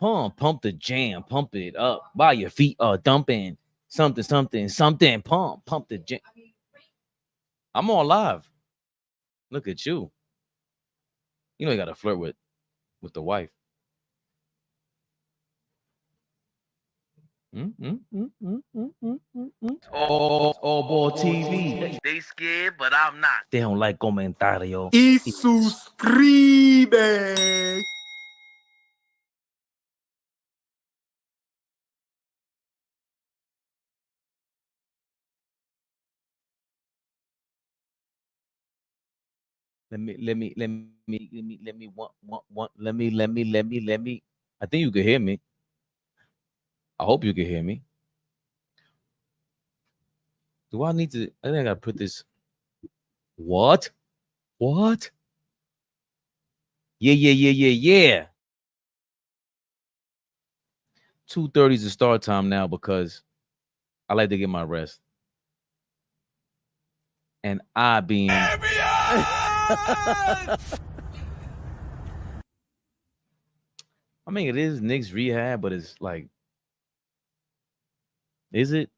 pump the jam, pump it up while your feet are dumping. Something, pump the jam. I'm all live. Look at you. You know you gotta flirt with the wife. All Ball TV. They scared, but I'm not. They don't like comentario. Y suscribe. Let me. I think you can hear me. I hope you can hear me. Do I need to? I think I gotta put this. What? Yeah. 2:30 is the start time now because I like to get my rest. And I being I mean, it is Knicks rehab, but it's like, is it?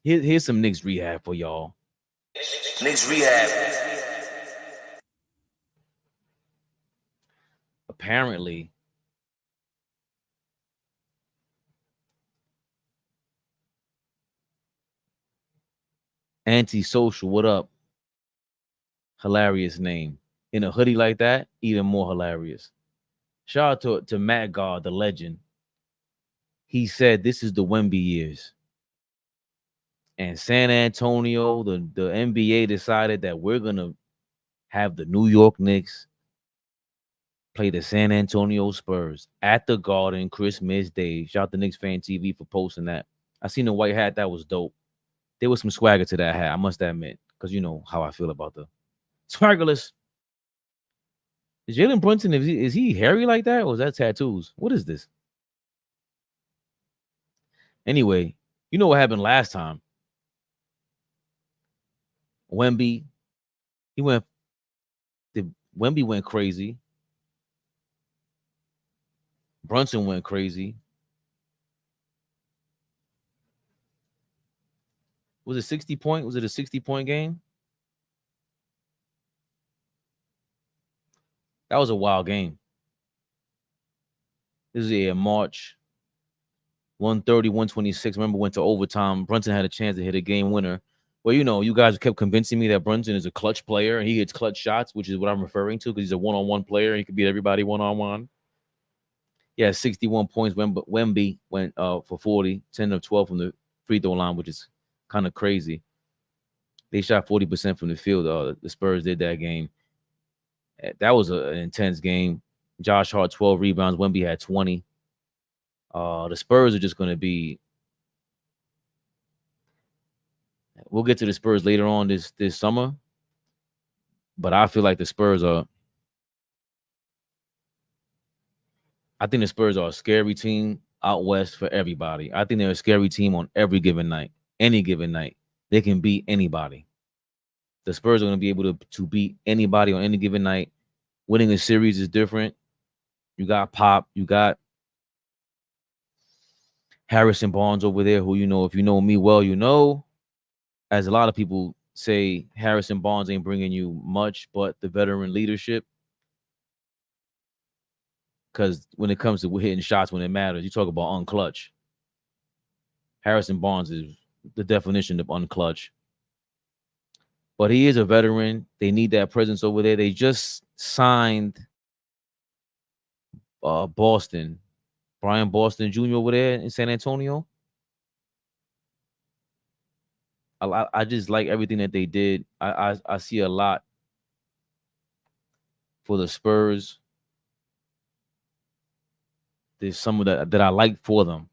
Here's some Knicks rehab for y'all. Knicks rehab. Apparently, Antisocial, what up? Hilarious name. In a hoodie like that, even more hilarious. Shout out to Matt Gard, the legend. He said this is the Wemby years. And San Antonio, the NBA decided that we're going to have the New York Knicks play the San Antonio Spurs at the Garden Christmas Day. Shout out to Knicks Fan TV for posting that. I seen the white hat. That was dope. There was some swagger to that hat, I must admit, because you know how I feel about the swaggerless. Is Jalen Brunson, is he hairy like that, or is that tattoos? What is this? Anyway, you know what happened last time. Wemby went crazy. Brunson went crazy. Was it 60 point? Was it a 60-point game? That was a wild game. This is in March. 130, 126. Remember, went to overtime. Brunson had a chance to hit a game winner. Well, you know, you guys kept convincing me that Brunson is a clutch player and he hits clutch shots, which is what I'm referring to, because he's a one-on-one player. He could beat everybody one-on-one. Yeah, 61 points. Wemby went for 40, 10 of 12 from the free throw line, which is kind of crazy. They shot 40% from the field. The Spurs did that game. That was an intense game. Josh Hart, 12 rebounds. Wemby had 20. The Spurs are just going to be. We'll get to the Spurs later on this summer, but I feel like the Spurs are. I think the Spurs are a scary team out west for everybody. I think they're a scary team on every given night. Any given night, they can beat anybody. The Spurs are going to be able to beat anybody on any given night. Winning a series is different. You got Pop. You got Harrison Barnes over there, who, you know, if you know me well, you know, as a lot of people say, Harrison Barnes ain't bringing you much but the veteran leadership. Because when it comes to hitting shots when it matters, you talk about unclutch. Harrison Barnes is the definition of unclutch. But he is a veteran. They need that presence over there. They just signed Boston. Brian Boston Jr. over there in San Antonio. I just like everything that they did. I see a lot for the Spurs. There's some of that I like for them.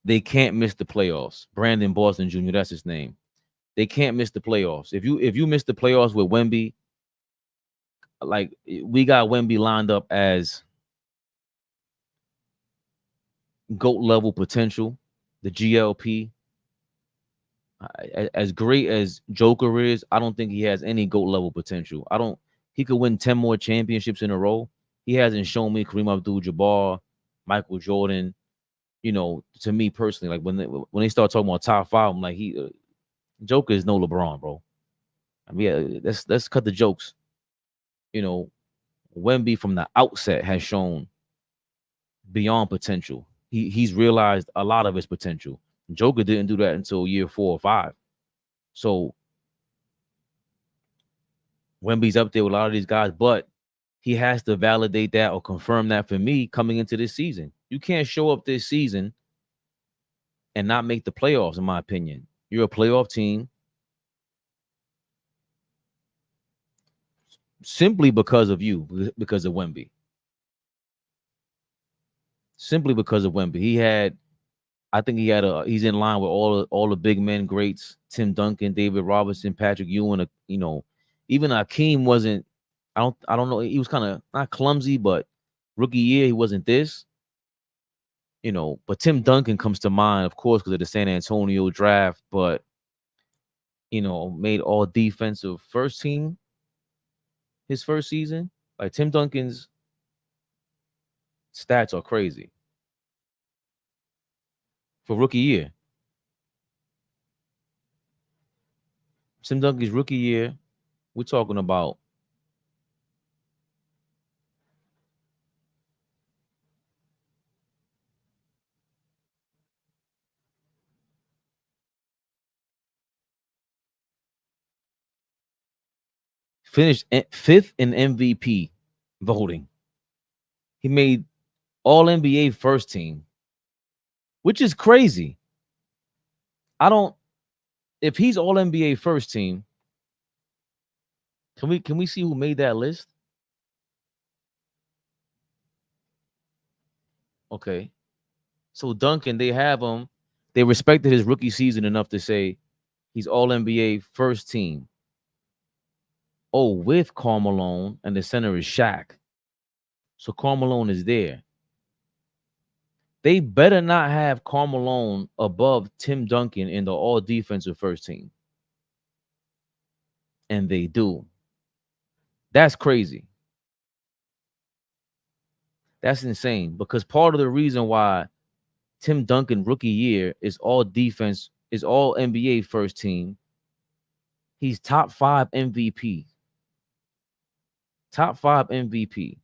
They can't miss the playoffs. Brandon Boston Jr., that's his name. They can't miss the playoffs. If you miss the playoffs with Wemby, like we got Wemby lined up as GOAT level potential, the GLP. As great as Joker is, I don't think he has any GOAT level potential. I don't. He could win 10 more championships in a row. He hasn't shown me Kareem Abdul-Jabbar, Michael Jordan. To me personally, like when they start talking about top five, I'm like, Joker is no LeBron, bro. I mean, yeah, let's cut the jokes. Wemby from the outset has shown beyond potential. He's realized a lot of his potential. Joker didn't do that until year 4 or 5. So Wemby's up there with a lot of these guys, but he has to validate that or confirm that for me coming into this season. You can't show up this season and not make the playoffs, in my opinion. You're a playoff team simply because of you, because of Wemby. Simply because of Wemby. He's in line with all the big men greats, Tim Duncan, David Robinson, Patrick Ewing, even Hakeem wasn't, I don't know, he was kind of not clumsy, but rookie year he wasn't this. But Tim Duncan comes to mind, of course, because of the San Antonio draft, but made all defensive first team his first season. Like Tim Duncan's stats are crazy for rookie year. Tim Duncan's rookie year, we're talking about finished fifth in MVP voting. He made all NBA first team, which is crazy. If he's all NBA first team, can we see who made that list? Okay. So Duncan, they have him. They respected his rookie season enough to say he's all NBA first team. Oh, with Karl Malone, and the center is Shaq. So Karl Malone is there. They better not have Karl Malone above Tim Duncan in the all defensive first team. And they do. That's crazy. That's insane, because part of the reason why Tim Duncan rookie year is all defense, is all NBA first team. He's top 5 MVP. Top 5 MVP.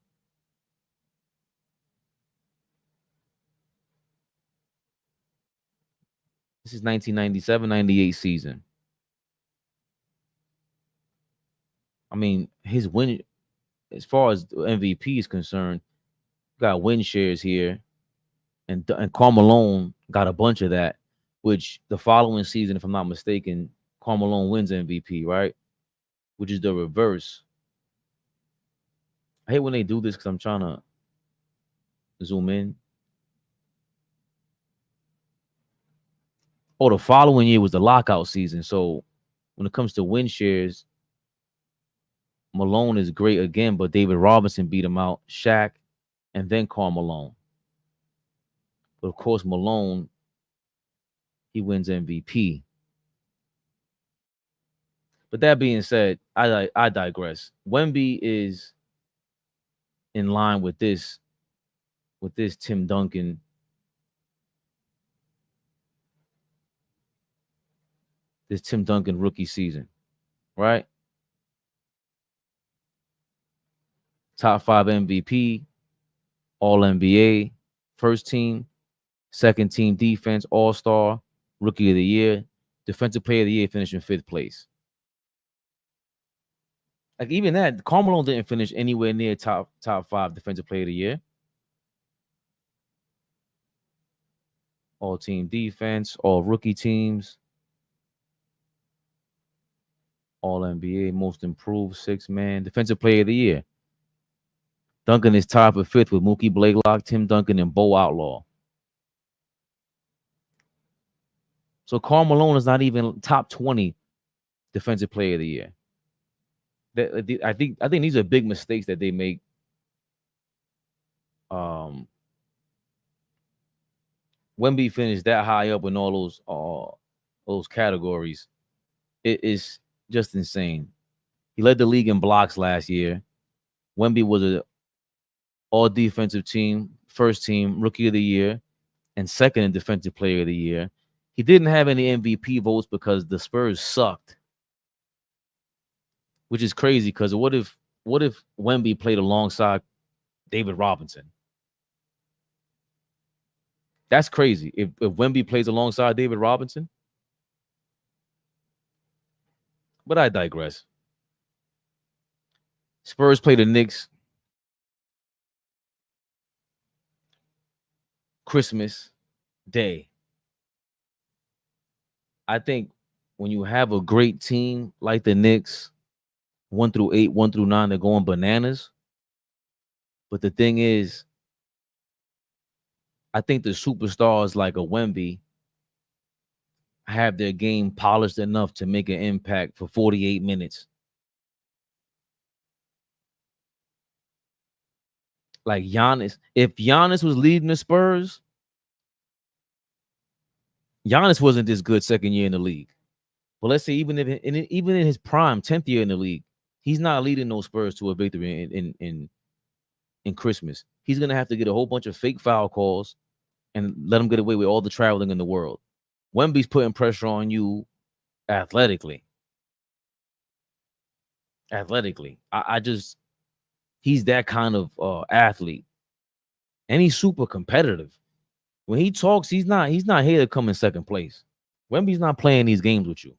This is 1997-98 season. I mean, his win, as far as MVP is concerned, got win shares here, and Karl Malone got a bunch of that. Which the following season, if I'm not mistaken, Karl Malone wins MVP, right? Which is the reverse. I hate when they do this because I'm trying to zoom in. Oh, the following year was the lockout season. So when it comes to win shares, Malone is great again, but David Robinson beat him out, Shaq, and then Karl Malone. But of course, Malone, he wins MVP. But that being said, I digress. Wemby is in line with this Tim Duncan. This Tim Duncan rookie season, right? Top 5 MVP, All NBA, first team, second team defense, All Star, Rookie of the Year, Defensive Player of the Year, finishing 5th place. Like even that, Karl Malone didn't finish anywhere near top 5 Defensive Player of the Year. All team defense, all rookie teams, All NBA, most improved 6-man, Defensive Player of the Year. Duncan is tied for 5th with Mookie Blaylock, Tim Duncan, and Bo Outlaw. So Karl Malone is not even top 20 Defensive Player of the Year. I think these are big mistakes that they make. Wemby finished that high up in all those categories, it is just insane. He led the league in blocks last year. Wemby was an all defensive team, first team, rookie of the year, and second in defensive player of the year. He didn't have any MVP votes because the Spurs sucked, which is crazy because what if Wemby played alongside David Robinson? That's crazy. If Wemby plays alongside David Robinson. But I digress. Spurs play the Knicks Christmas Day. I think when you have a great team like the Knicks, 1 through 8, 1 through 9, they're going bananas. But the thing is, I think the superstars like a Wemby have their game polished enough to make an impact for 48 minutes. Like Giannis, if Giannis was leading the Spurs, Giannis wasn't this good second year in the league. But let's say even in his prime, 10th year in the league, he's not leading those Spurs to a victory in Christmas. He's gonna have to get a whole bunch of fake foul calls and let him get away with all the traveling in the world. Wemby's putting pressure on you athletically. I just he's that kind of athlete, and he's super competitive. When he talks, he's not here to come in second place. Wemby's not playing these games with you.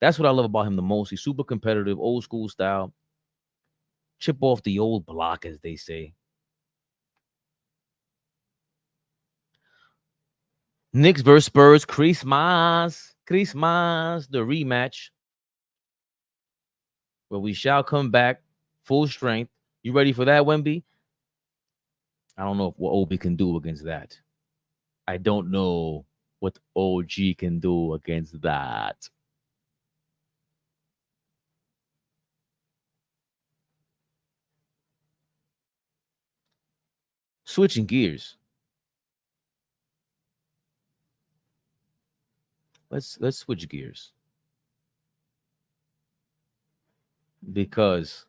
That's what I love about him the most. He's super competitive, old school style. Chip off the old block, as they say. Knicks versus Spurs, Christmas, the rematch. But we shall come back full strength. You ready for that, Wemby? I don't know what Obi can do against that. I don't know what OG can do against that. Switching gears. Let's switch gears. Because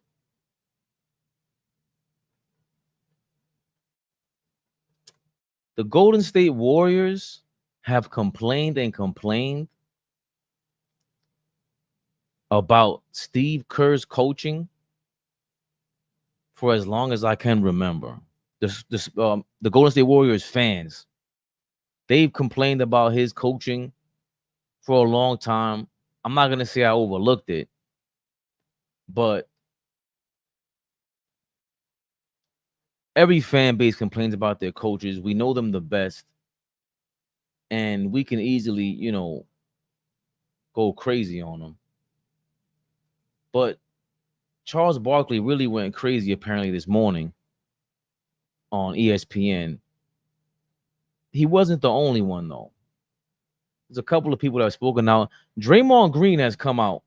the Golden State Warriors have complained about Steve Kerr's coaching for as long as I can remember. The Golden State Warriors fans, they've complained about his coaching for a long time. I'm not going to say I overlooked it, but every fan base complains about their coaches. We know them the best, and we can easily, go crazy on them. But Charles Barkley really went crazy apparently this morning on ESPN. He wasn't the only one, though. There's a couple of people that have spoken out. Draymond Green has come out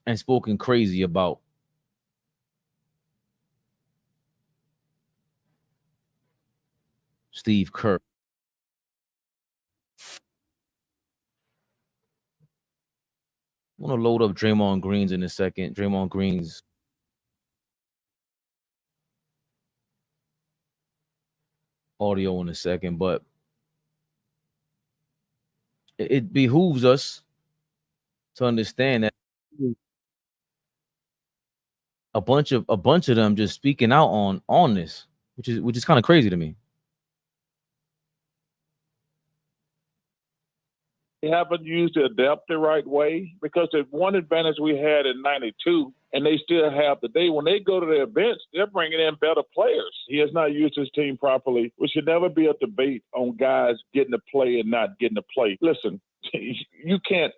and spoken crazy about Steve Kerr. I want to load up Draymond Green's in a second. Draymond Green's audio in a second, but it behooves us to understand that a bunch of them just speaking out on this, which is kind of crazy to me. They haven't used the depth the right way, because the one advantage we had in '92, and they still have today, when they go to their bench, they're bringing in better players. He has not used his team properly. We should never be a debate on guys getting to play and not getting to play. Listen, you can't.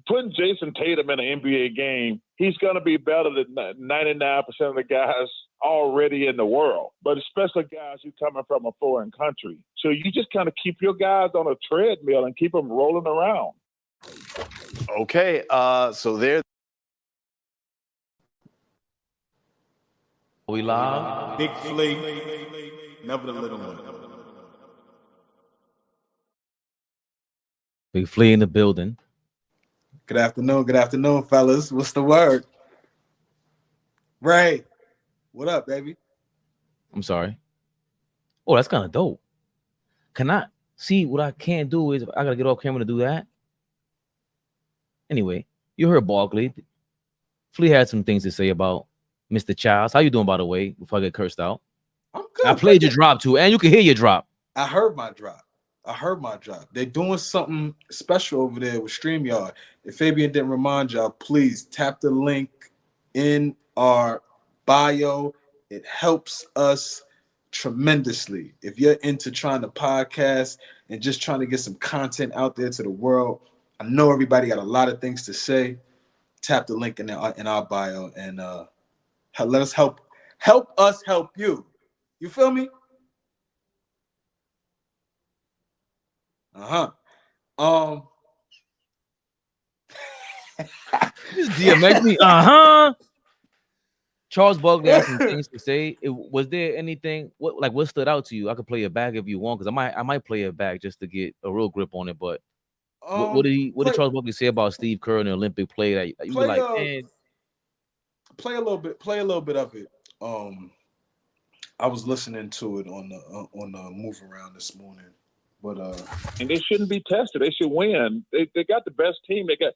Putting Jason Tatum in an NBA game, he's going to be better than 99% of the guys already in the world, but especially guys who coming from a foreign country. So you just kind of keep your guys on a treadmill and keep them rolling around. Okay, so there. We live. Big Flea, never the little one. Big Flea in the building. Good afternoon, fellas. What's the word? Ray, what up, baby? I'm sorry. Oh, that's kind of dope. Can I see what I can't do is I gotta get off camera to do that? Anyway, you heard Barkley. Flea had some things to say about Mr. Childs. How you doing, by the way, before I get cursed out? I'm good. I played your drop too, and you can hear your drop. I heard my drop. They're doing something special over there with StreamYard. If Fabian didn't remind y'all, please tap the link in our bio. It helps us tremendously. If you're into trying to podcast and just trying to get some content out there to the world, I know everybody got a lot of things to say. Tap the link in our bio and let us help us help you. You feel me? DMX me. Charles Barkley had some things to say. Was there anything what stood out to you? I could play it back if you want, because I might play it back just to get a real grip on it. But what did Charles Barkley say about Steve Kerr and the Olympic play that you were like, man? Play a little bit of it. I was listening to it on the move around this morning. But and they shouldn't be tested. They should win. They got the best team. They got,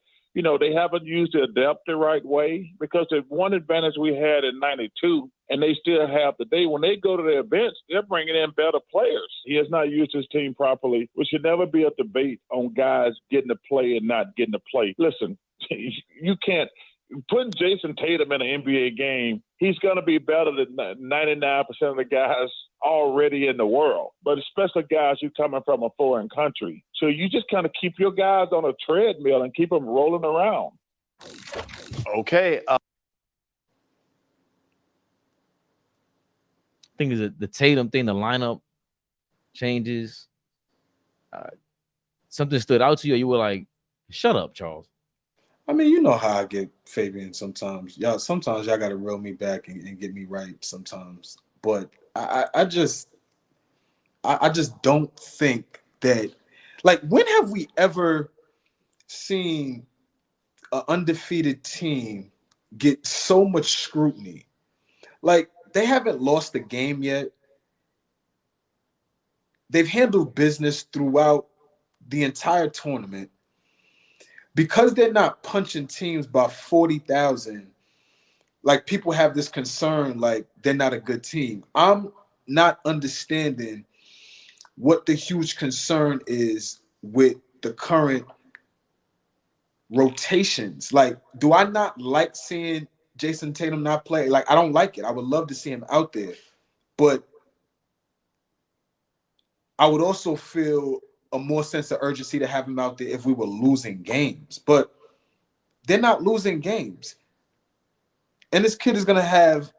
they haven't used the depth the right way, because the one advantage we had in '92, and they still have today. When they go to their events, they're bringing in better players. He has not used his team properly. We should never be a debate on guys getting to play and not getting to play. Listen, you can't. Putting Jason Tatum in an NBA game, he's going to be better than 99% of the guys already in the world, but especially guys who coming from a foreign country. So you just kind of keep your guys on a treadmill and keep them rolling around. Okay. I think it's the Tatum thing, the lineup changes. Something stood out to you. You were like, shut up, Charles. I mean, you know how I get, Fabian, sometimes. Sometimes y'all got to reel me back and get me right sometimes. But I just don't think that, like, when have we ever seen an undefeated team get so much scrutiny? Like, they haven't lost a game yet. They've handled business throughout the entire tournament. Because they're not punching teams by 40,000, like, people have this concern, like, they're not a good team. I'm not understanding what the huge concern is with the current rotations. Like, do I not like seeing Jason Tatum not play? Like, I don't like it. I would love to see him out there. But I would also feel a more sense of urgency to have him out there if we were losing games. But they're not losing games. And this kid is going to have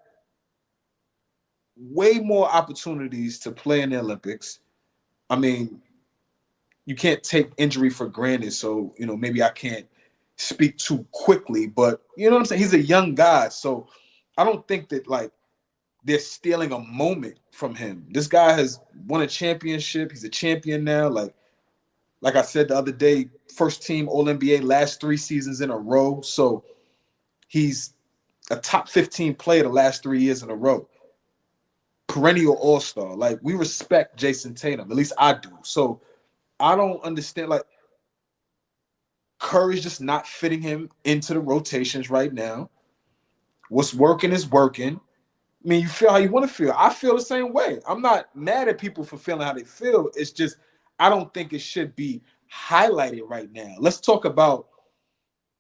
way more opportunities to play in the Olympics. I mean, you can't take injury for granted. So, maybe I can't speak too quickly, but you know what I'm saying? He's a young guy. So I don't think that, like, they're stealing a moment from him. This guy has won a championship. He's a champion now. Like I said the other day, first team All-NBA last 3 seasons in a row. So he's a top 15 player the last 3 years in a row. Perennial all-star. Like, we respect Jason Tatum. At least I do. So I don't understand. Like, Curry's just not fitting him into the rotations right now. What's working is working. I mean, you feel how you want to feel. I feel the same way. I'm not mad at people for feeling how they feel. It's just, I don't think it should be highlighted right now. Let's talk about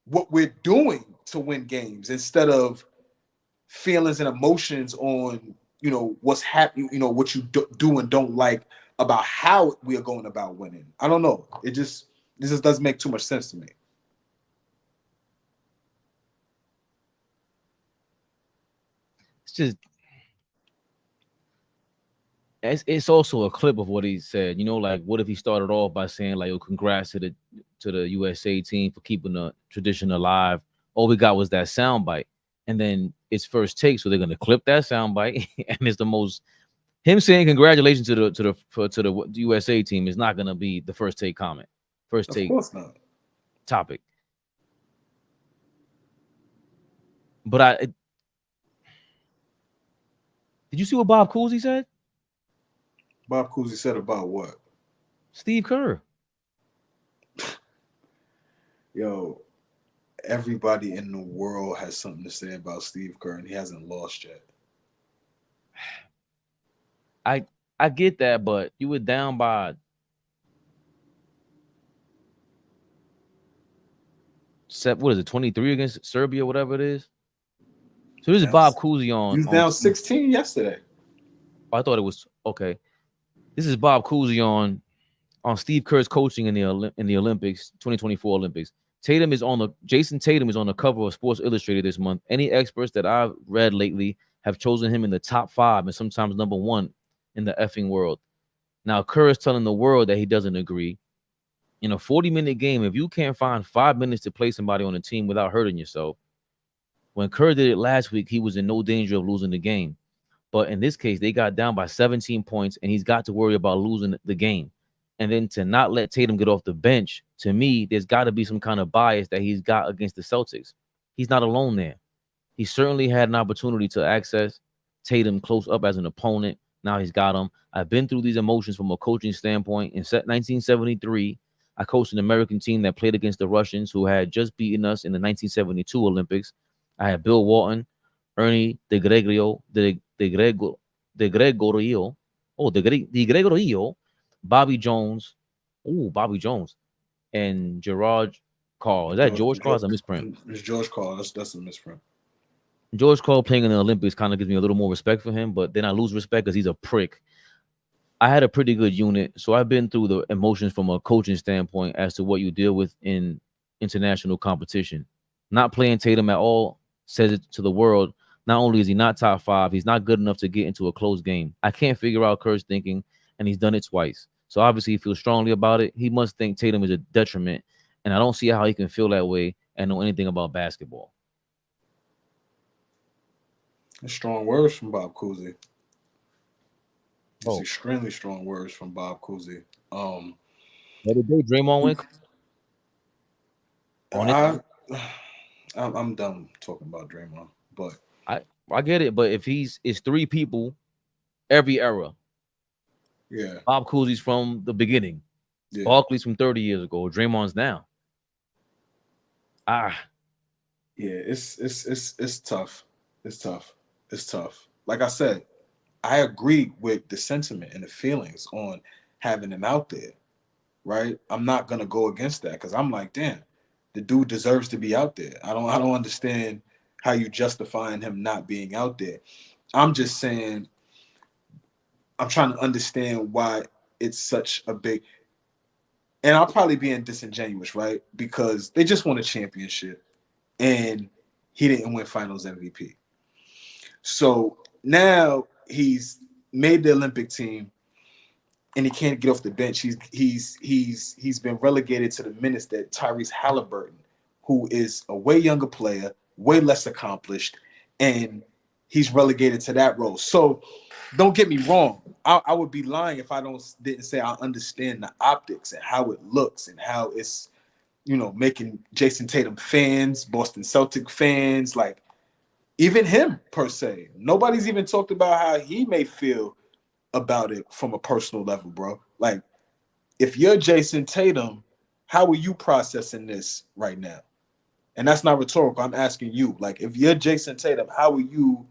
what we're doing to win games instead of feelings and emotions on, what's happening, what you do and don't like about how we are going about winning. I don't know. This just doesn't make too much sense to me. It's also a clip of what he said. Like, what if he started off by saying, like, "Oh, congrats to the USA team for keeping the tradition alive." All we got was that soundbite, and then it's first take, so they're gonna clip that soundbite, and it's the most him saying congratulations to the USA team is not gonna be the first take comment. First Of take course not. topic. But did you see what Bob Cousy said? Bob Cousy said about what? Steve Kerr. Yo, everybody in the world has something to say about Steve Kerr, and he hasn't lost yet. I get that, but you were down by what is it, 23 against Serbia, whatever it is. So this is Bob Cousy He was on down 16 yesterday. I thought it was okay. This is Bob Cousy on Steve Kerr's coaching in the Olympics, 2024 Olympics. Jason Tatum is on the cover of Sports Illustrated this month. Any experts that I've read lately have chosen him in the top 5 and sometimes number 1 in the effing world. Now Kerr is telling the world that he doesn't agree. In a 40-minute game, if you can't find 5 minutes to play somebody on a team without hurting yourself, when Kerr did it last week, he was in no danger of losing the game. But in this case, they got down by 17 points, and he's got to worry about losing the game. And then to not let Tatum get off the bench, to me, there's got to be some kind of bias that he's got against the Celtics. He's not alone there. He certainly had an opportunity to access Tatum close up as an opponent. Now he's got him. I've been through these emotions from a coaching standpoint. In 1973, I coached an American team that played against the Russians who had just beaten us in the 1972 Olympics. I had Bill Walton, Ernie DeGregorio, Bobby Jones, and Gerard Carl. Is that George Carl? That's a misprint. It's George Carl. That's a misprint. George Carl playing in the Olympics kind of gives me a little more respect for him, but then I lose respect because he's a prick. I had a pretty good unit, so I've been through the emotions from a coaching standpoint as to what you deal with in international competition. Not playing Tatum at all says it to the world. Not only is he not top 5, he's not good enough to get into a close game. I can't figure out Kerr's thinking, and he's done it twice. So obviously he feels strongly about it. He must think Tatum is a detriment, and I don't see how he can feel that way and know anything about basketball. Strong words from Bob Cousy. It's extremely strong words from Bob Cousy. Other day, Draymond went. I'm done talking about Draymond, but I get it. But if it's 3 people, every era. Yeah. Bob Cousy's from the beginning. Yeah. Barkley's from 30 years ago. Draymond's now. Yeah, it's tough. It's tough. Like I said, I agree with the sentiment and the feelings on having him out there, right? I'm not gonna go against that because I'm like, damn, the dude deserves to be out there. I don't understand how you justifying him not being out there. I'm just saying, I'm trying to understand why it's such a big, and I'll probably be disingenuous, right? Because they just won a championship and he didn't win finals MVP. So now he's made the Olympic team and he can't get off the bench. He's been relegated to the minutes that Tyrese Halliburton, who is a way younger player, way less accomplished, and he's relegated to that role. So don't get me wrong. I would be lying if I didn't say I understand the optics and how it looks and how it's, making Jason Tatum fans, Boston Celtic fans, like even him per se. Nobody's even talked about how he may feel about it from a personal level, bro. Like, if you're Jason Tatum, how are you processing this right now? And that's not rhetorical. I'm asking you. Like, if you're Jason Tatum, how are you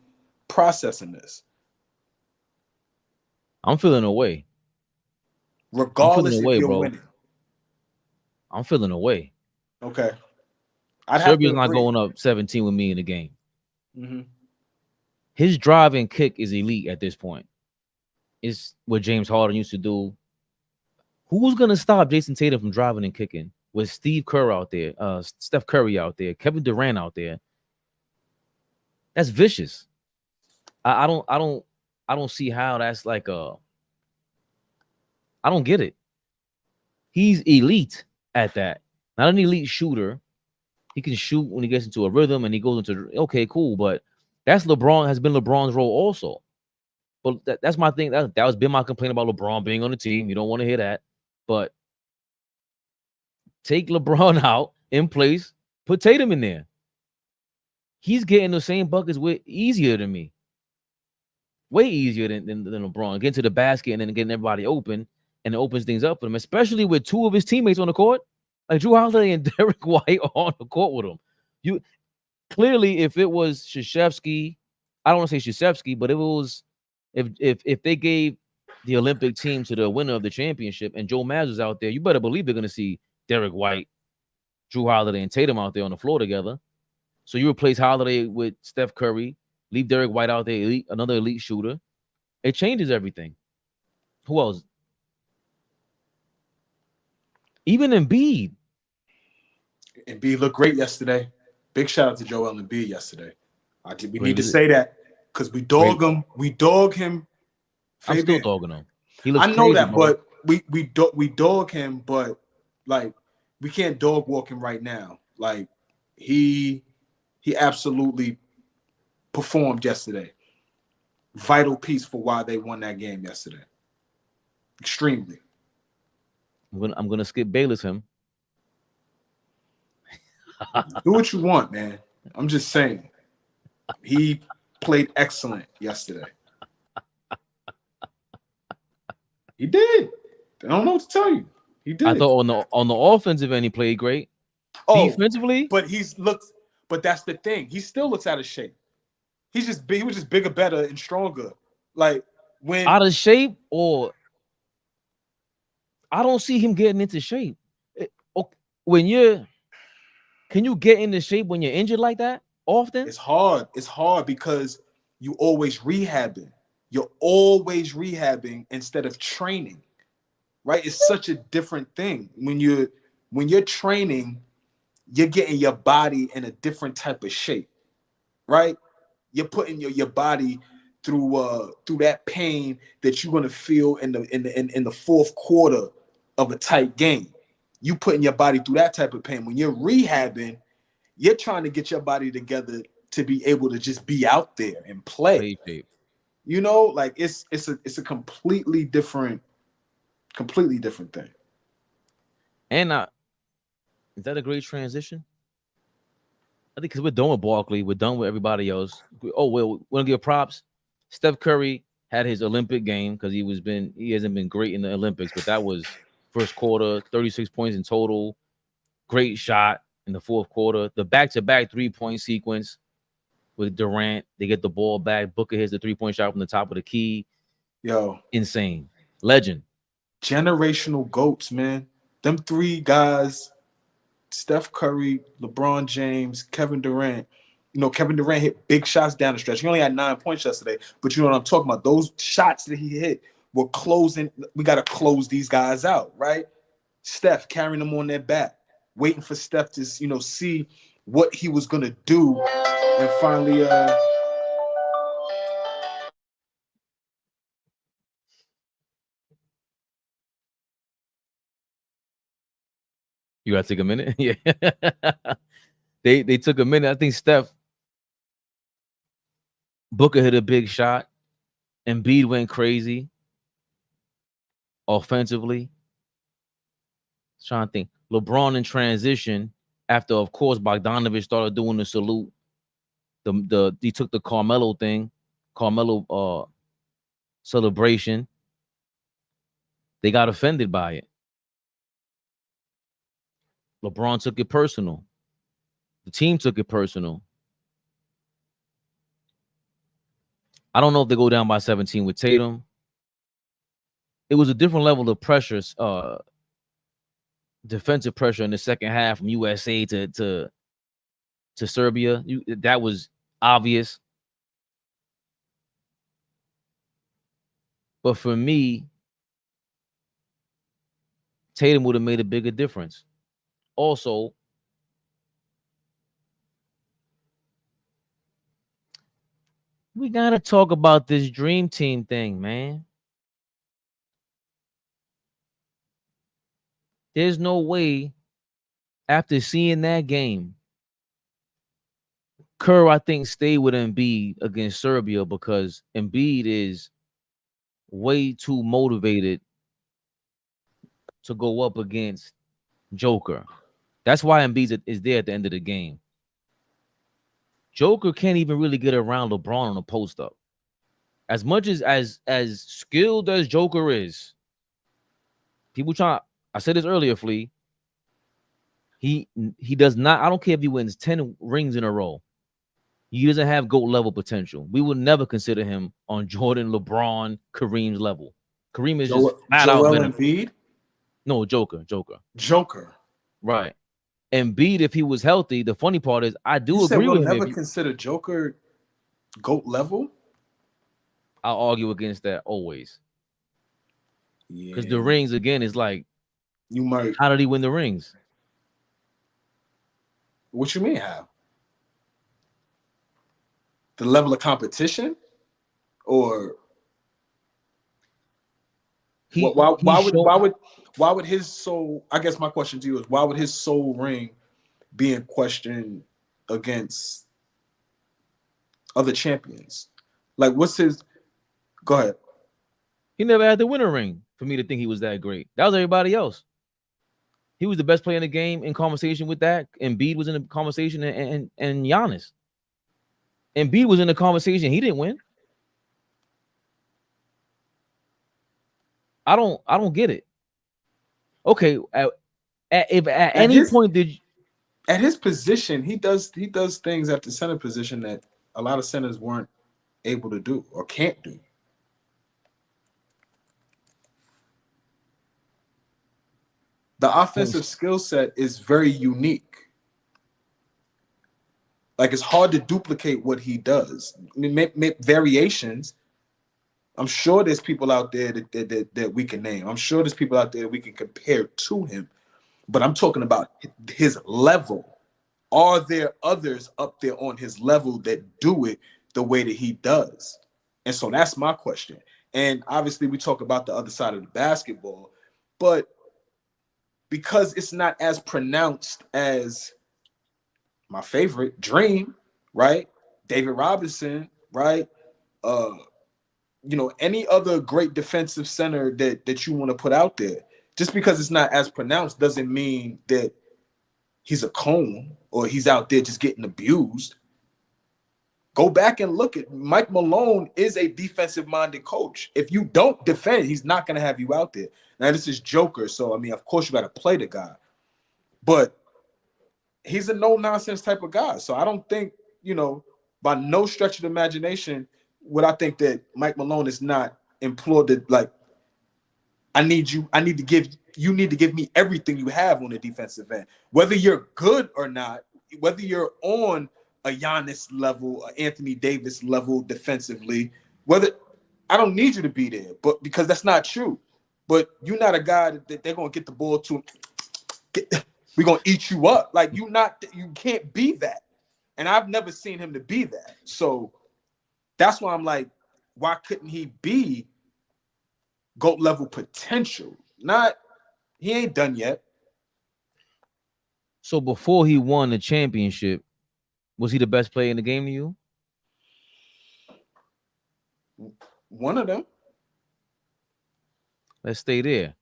processing this? I'm feeling away. Regardless if you're winning. I'm feeling away. Okay. Serbia's not going up 17 with me in the game. Mm-hmm. His drive and kick is elite at this point. It's what James Harden used to do. Who's going to stop Jason Tatum from driving and kicking with Steve Kerr out there, Steph Curry out there, Kevin Durant out there? That's vicious. I don't see how that's like I don't get it. He's elite at that. Not an elite shooter. He can shoot when he gets into a rhythm and he goes into, okay, cool. But has been LeBron's role also. But that's my thing. That was been my complaint about LeBron being on the team. You don't want to hear that. But take LeBron out in place, put Tatum in there. He's getting the same buckets with easier than me. Way easier than LeBron. Getting to the basket and then getting everybody open, and it opens things up for him, especially with two of his teammates on the court. Like Jrue Holiday and Derek White on the court with him. You clearly, if it was Krzyzewski, I don't want to say Krzyzewski, but if they gave the Olympic team to the winner of the championship and Joe Maz was out there, you better believe they're going to see Derek White, Jrue Holiday, and Tatum out there on the floor together. So you replace Holiday with Steph Curry, leave Derek White out there, another elite shooter. It changes everything. Who else? Even Embiid. Embiid looked great yesterday. Big shout out to Joel Embiid yesterday. We need to say that because we dog him. We dog him. I'm still dogging him. I know that, bro. But we dog him, but like we can't dog walk him right now. Like he absolutely performed yesterday. Vital piece for why they won that game yesterday. Extremely. I'm gonna skip Bayless him. Do what you want, man. I'm just saying. He played excellent yesterday. He did. I don't know what to tell you. He did. I thought on the offensive end he played great. Defensively, but but that's the thing. He still looks out of shape. He was just bigger, better, and stronger. Like when out of shape, or I don't see him getting into shape. Can you get into shape when you're injured like that often? It's hard. It's hard because you always rehabbing. You're always rehabbing instead of training, right? It's such a different thing. When you're training, you're getting your body in a different type of shape, right? You're putting your body through that pain that you're gonna feel in the fourth quarter of a tight game. You putting your body through that type of pain. When you're rehabbing, you're trying to get your body together to be able to just be out there and play. You know, like it's a completely different thing. And is that a great transition? I think because we're done with Barkley, we're done with everybody else. Oh, well, we're gonna give props. Steph Curry had his Olympic game because he hasn't been great in the Olympics, but that was first quarter, 36 points in total. Great shot in the fourth quarter. The back-to-back 3-point sequence with Durant. They get the ball back. Booker hits the 3-point shot from the top of the key. Yo. Insane. Legend. Generational GOATs, man. Them three guys, Steph Curry, LeBron James, Kevin Durant. You know, Kevin Durant hit big shots down the stretch. He only had 9 points yesterday, but you know what I'm talking about. Those shots that he hit were closing. We got to close these guys out, right? Steph carrying them on their back, waiting for Steph to, see what he was going to do. And finally, you got to take a minute? Yeah. They took a minute. I think Booker hit a big shot. Embiid went crazy offensively. Trying to think. LeBron in transition after, of course, Bogdanovich started doing the salute. He took the Carmelo celebration. They got offended by it. LeBron took it personal. The team took it personal. I don't know if they go down by 17 with Tatum. It was a different level of pressure, defensive pressure in the second half from USA to Serbia. That was obvious. But for me, Tatum would have made a bigger difference. Also, we got to talk about this Dream Team thing, man. There's no way, after seeing that game, Kerr, I think, stayed with Embiid against Serbia because Embiid is way too motivated to go up against Joker. That's why Embiid is there at the end of the game. Joker can't even really get around LeBron on a post up. As much as skilled as Joker is, people try. I said this earlier, Flea. He does not. I don't care if he wins 10 rings in a row. He doesn't have GOAT level potential. We would never consider him on Jordan, LeBron, Kareem's level. Kareem is just flat out better. Embiid? No, Joker. Right. Embiid, if he was healthy, the funny part is I do agree with him. Never consider Joker GOAT level? I'll argue against that always. Yeah. Because the rings, again, is like, you might. How did he win the rings? What you mean how? The level of competition? Or why would his soul, I guess my question to you is, why would his soul ring be in question against other champions? Like, what's his, go ahead. He never had the winner ring for me to think he was that great. That was everybody else. He was the best player in the game in conversation with that. Embiid was in the conversation and Giannis. Embiid was in the conversation. He didn't win. I don't get it. Okay, if at any point did at his position, he does things at the center position that a lot of centers weren't able to do or can't do. The offensive skill set is very unique. Like, it's hard to duplicate what he does. I mean, make variations. I'm sure there's people out there that we can name. I'm sure there's people out there that we can compare to him. But I'm talking about his level. Are there others up there on his level that do it the way that he does? And so that's my question. And obviously we talk about the other side of the basketball, but because it's not as pronounced as my favorite, Dream, right? David Robinson, right? Any other great defensive center that you want to put out there. Just because it's not as pronounced doesn't mean that he's a cone or he's out there just getting abused. Go back and look at Mike Malone is a defensive-minded coach. If you don't defend, he's not going to have you out there. Now, this is Joker, so, I mean, of course you got to play the guy. But he's a no-nonsense type of guy. So I don't think, by no stretch of the imagination would I think that Mike Malone is not implored to, like, you need to give me everything you have on the defensive end. Whether you're good or not, whether you're on a Giannis level, Anthony Davis level defensively, I don't need you to be there, but because that's not true. But you're not a guy that they're gonna get the ball to. We're gonna eat you up. Like, you can't be that. And I've never seen him to be that. So that's why I'm like, why couldn't he be GOAT level potential? He ain't done yet. So before he won the championship, was he the best player in the game to you? One of them. Let's stay there.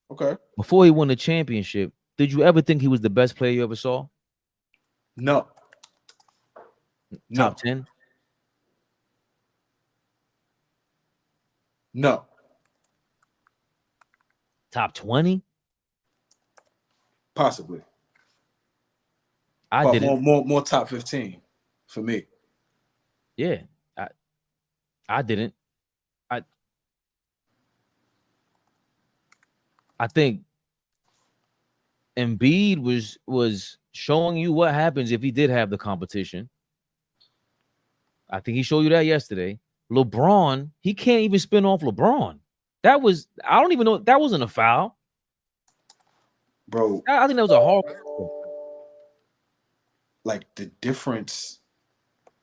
Okay. Before he won the championship, did you ever think he was the best player you ever saw? No. Top 10? No. Top 20? Possibly. I didn't. More top 15 for me. Yeah. I didn't. I think Embiid was showing you what happens if he did have the competition. I think he showed you that yesterday. LeBron, he can't even spin off LeBron. I don't even know, that wasn't a foul. Bro. I think that was a hard. Like, the difference,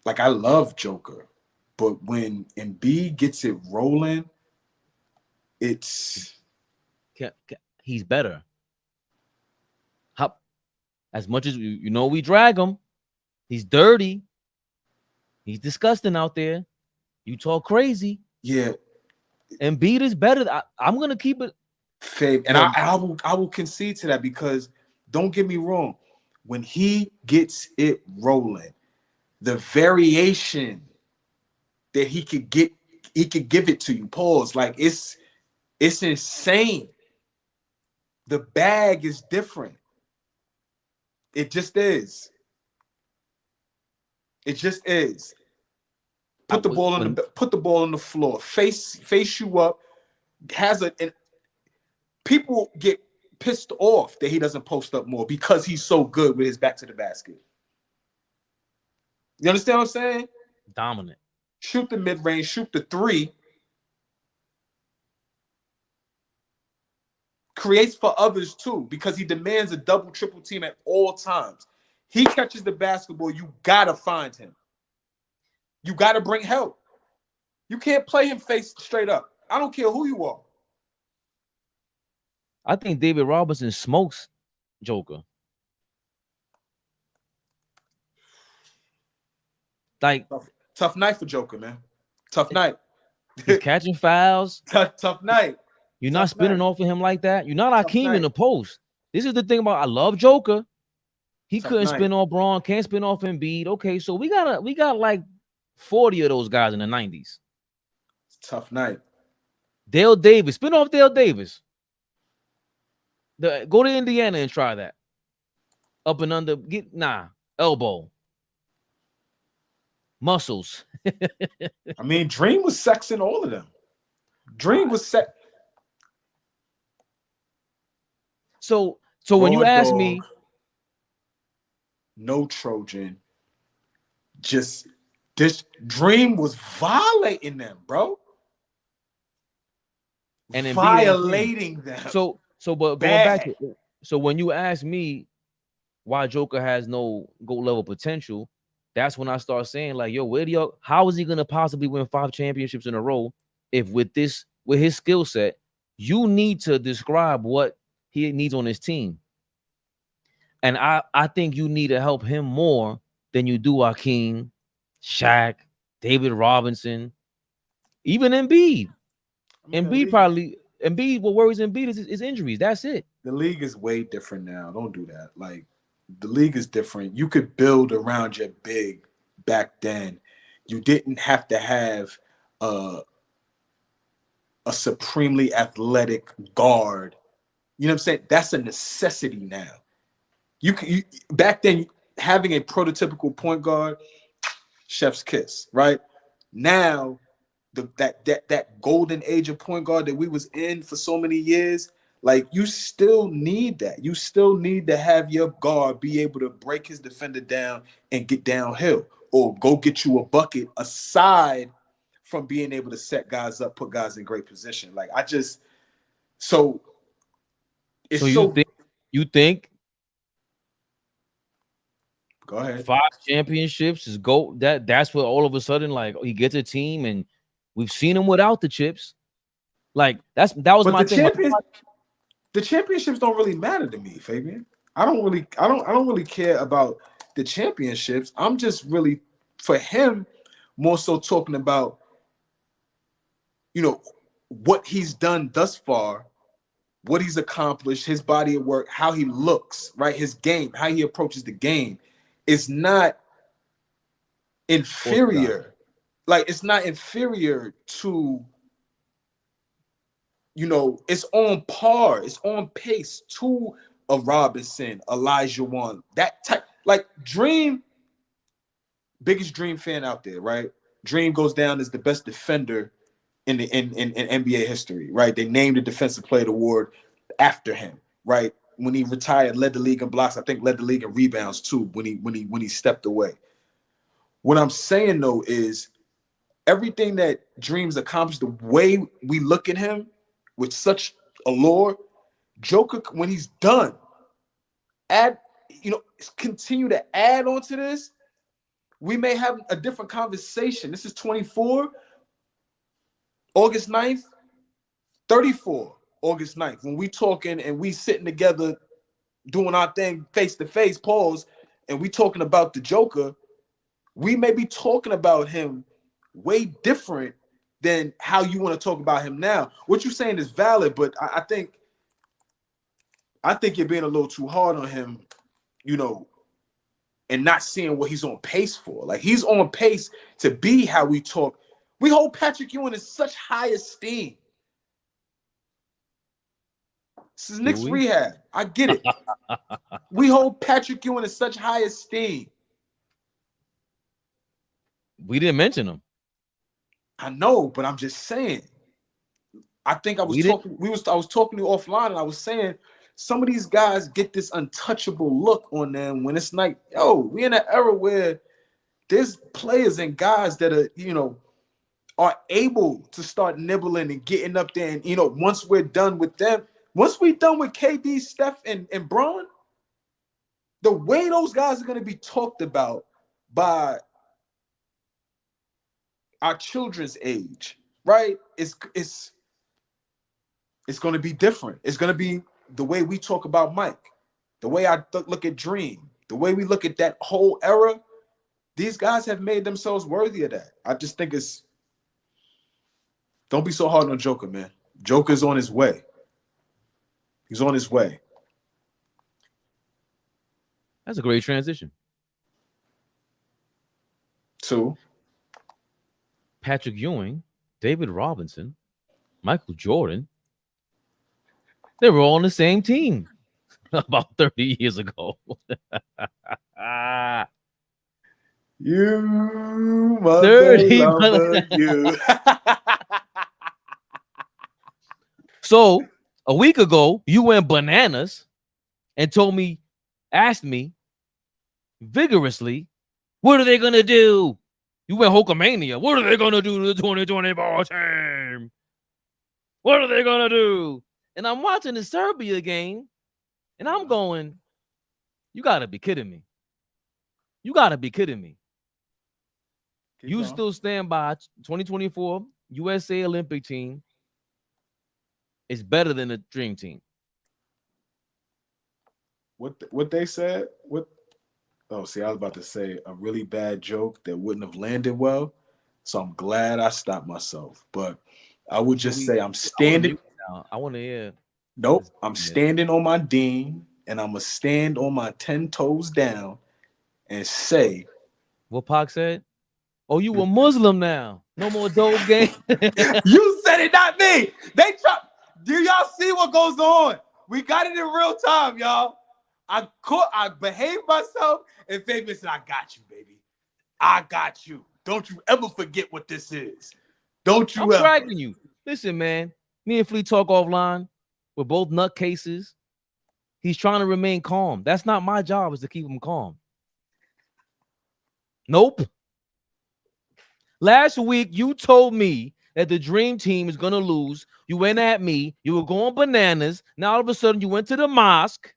like, I love Joker, but when Embiid gets it rolling, he's better. As much as we drag him, he's dirty. He's disgusting out there. You talk crazy. Yeah. Embiid is better. I'm gonna keep it. Fave. And I will concede to that because Don't get me wrong. When he gets it rolling, the variation that he could give it to you. Pause. Like it's insane. The bag is different. It just is. It just is. Put the ball on the floor. Face you up. And people get pissed off that he doesn't post up more because he's so good with his back to the basket. You understand what I'm saying? Dominant. Shoot the mid-range, shoot the three. Creates for others too because he demands a double, triple team at all times. He catches the basketball, you gotta find him. You gotta bring help. You can't play him face straight up. I don't care who you are. I think David Robinson smokes Joker. Like tough night for Joker, man. Tough night. He's catching fouls. Tough night. You're not spinning off of him like that. You're not Hakeem in the post. This is the thing about I love Joker. He couldn't spin off Braun, can't spin off Embiid. Okay, so we got like 40 of those guys in the 90s. Tough night. Dale Davis, spin off Dale Davis. Go to Indiana and try that. Up and under, elbow. Muscles. I mean, Dream was sexing all of them. Dream was sex. So when you ask me, no Trojan, just this Dream was violating them, bro. And violating them. But going back to so when you ask me why Joker has no GOAT level potential, that's when I start saying, like, yo, how is he gonna possibly win 5 championships in a row if with his skill set, you need to describe what he needs on his team. And I think you need to help him more than you do Hakeem, Shaq, David Robinson, even Embiid. Embiid, what worries Embiid is injuries. That's it. The league is way different now. Don't do that. Like, the league is different. You could build around your big back then. You didn't have to have a supremely athletic guard. You know what I'm saying? That's a necessity now. You back then, having a prototypical point guard, chef's kiss, right? Now, that golden age of point guard that we was in for so many years, like, you still need that. You still need to have your guard be able to break his defender down and get downhill or go get you a bucket aside from being able to set guys up, put guys in great position. Like, you think go ahead. 5 championships is GOAT. That's what all of a sudden, like, he gets a team, and we've seen him without the chips. Like, that was my thing. The championships don't really matter to me, Fabian. I don't really care about the championships. I'm just really, for him, more so talking about, what he's done thus far, what he's accomplished, his body of work, how he looks, right? His game, how he approaches the game is not inferior. Like, it's not inferior to, it's on par, it's on pace to a Robinson, Elijah Wan, that type. Like, Dream, biggest Dream fan out there, right? Dream goes down as the best defender in NBA history, right? They named the Defensive Player Award after him, right? When he retired, led the league in blocks. I think led the league in rebounds too when he stepped away. What I'm saying though is everything that Dream's accomplished, the way we look at him with such allure, Joker, when he's done, continue to add on to this, we may have a different conversation. This is 24, August 9th, 34, August 9th. When we talking and we sitting together doing our thing face to face, pause, and we talking about the Joker, we may be talking about him way different than how you want to talk about him now. What you're saying is valid, but I think I think you're being a little too hard on him, you know, and not seeing what he's on pace for. Like, he's on pace to be how we talk. We hold Patrick Ewing in such high esteem. This is Knicks rehab. I get it. We hold Patrick Ewing in such high esteem. We didn't mention him. I know, but I'm just saying. I think I was talking to you offline, and I was saying some of these guys get this untouchable look on them when it's like, yo, we in an era where there's players and guys that are, you know, are able to start nibbling and getting up there. And, you know, once we're done with them, once we're done with KD, Steph, and Bron, the way those guys are going to be talked about by our children's age, right? It's going to be different. It's going to be the way we talk about Mike, the way I look at Dream, the way we look at that whole era. These guys have made themselves worthy of that. I just think it's, don't be so hard on Joker, man. Joker's on his way. He's on his way. That's a great transition. So, Patrick Ewing, David Robinson, Michael Jordan, they were all on the same team about 30 years ago. You mother 30 lover, you. So a week ago, you went bananas and asked me vigorously, what are they gonna do? You went Hulkamania. What are they gonna do to the 2024 team? What are they gonna do? And I'm watching the Serbia game, and I'm going, you gotta be kidding me. You gotta be kidding me. You still stand by 2024 USA Olympic team is better than the Dream Team. What they said? What? Oh, see, I was about to say a really bad joke that wouldn't have landed well. So I'm glad I stopped myself. But I would just say I'm standing. I want to hear. Nope. I'm standing on my Dean, and I'm going to stand on my 10 toes down and say. What Pac said? Oh, you a Muslim now. No more dope game. You said it, not me. They try. Do y'all see what goes on? We got it in real time, y'all. I behaved myself, and Fabian said, I got you, baby. I got you. Don't you ever forget what this is. Don't you ever. I'm dragging you. Listen, man. Me and Flea talk offline. We're both nutcases. He's trying to remain calm. That's not my job, is to keep him calm. Nope. Last week, you told me that the Dream Team is going to lose. You went at me. You were going bananas. Now, all of a sudden, you went to the mosque.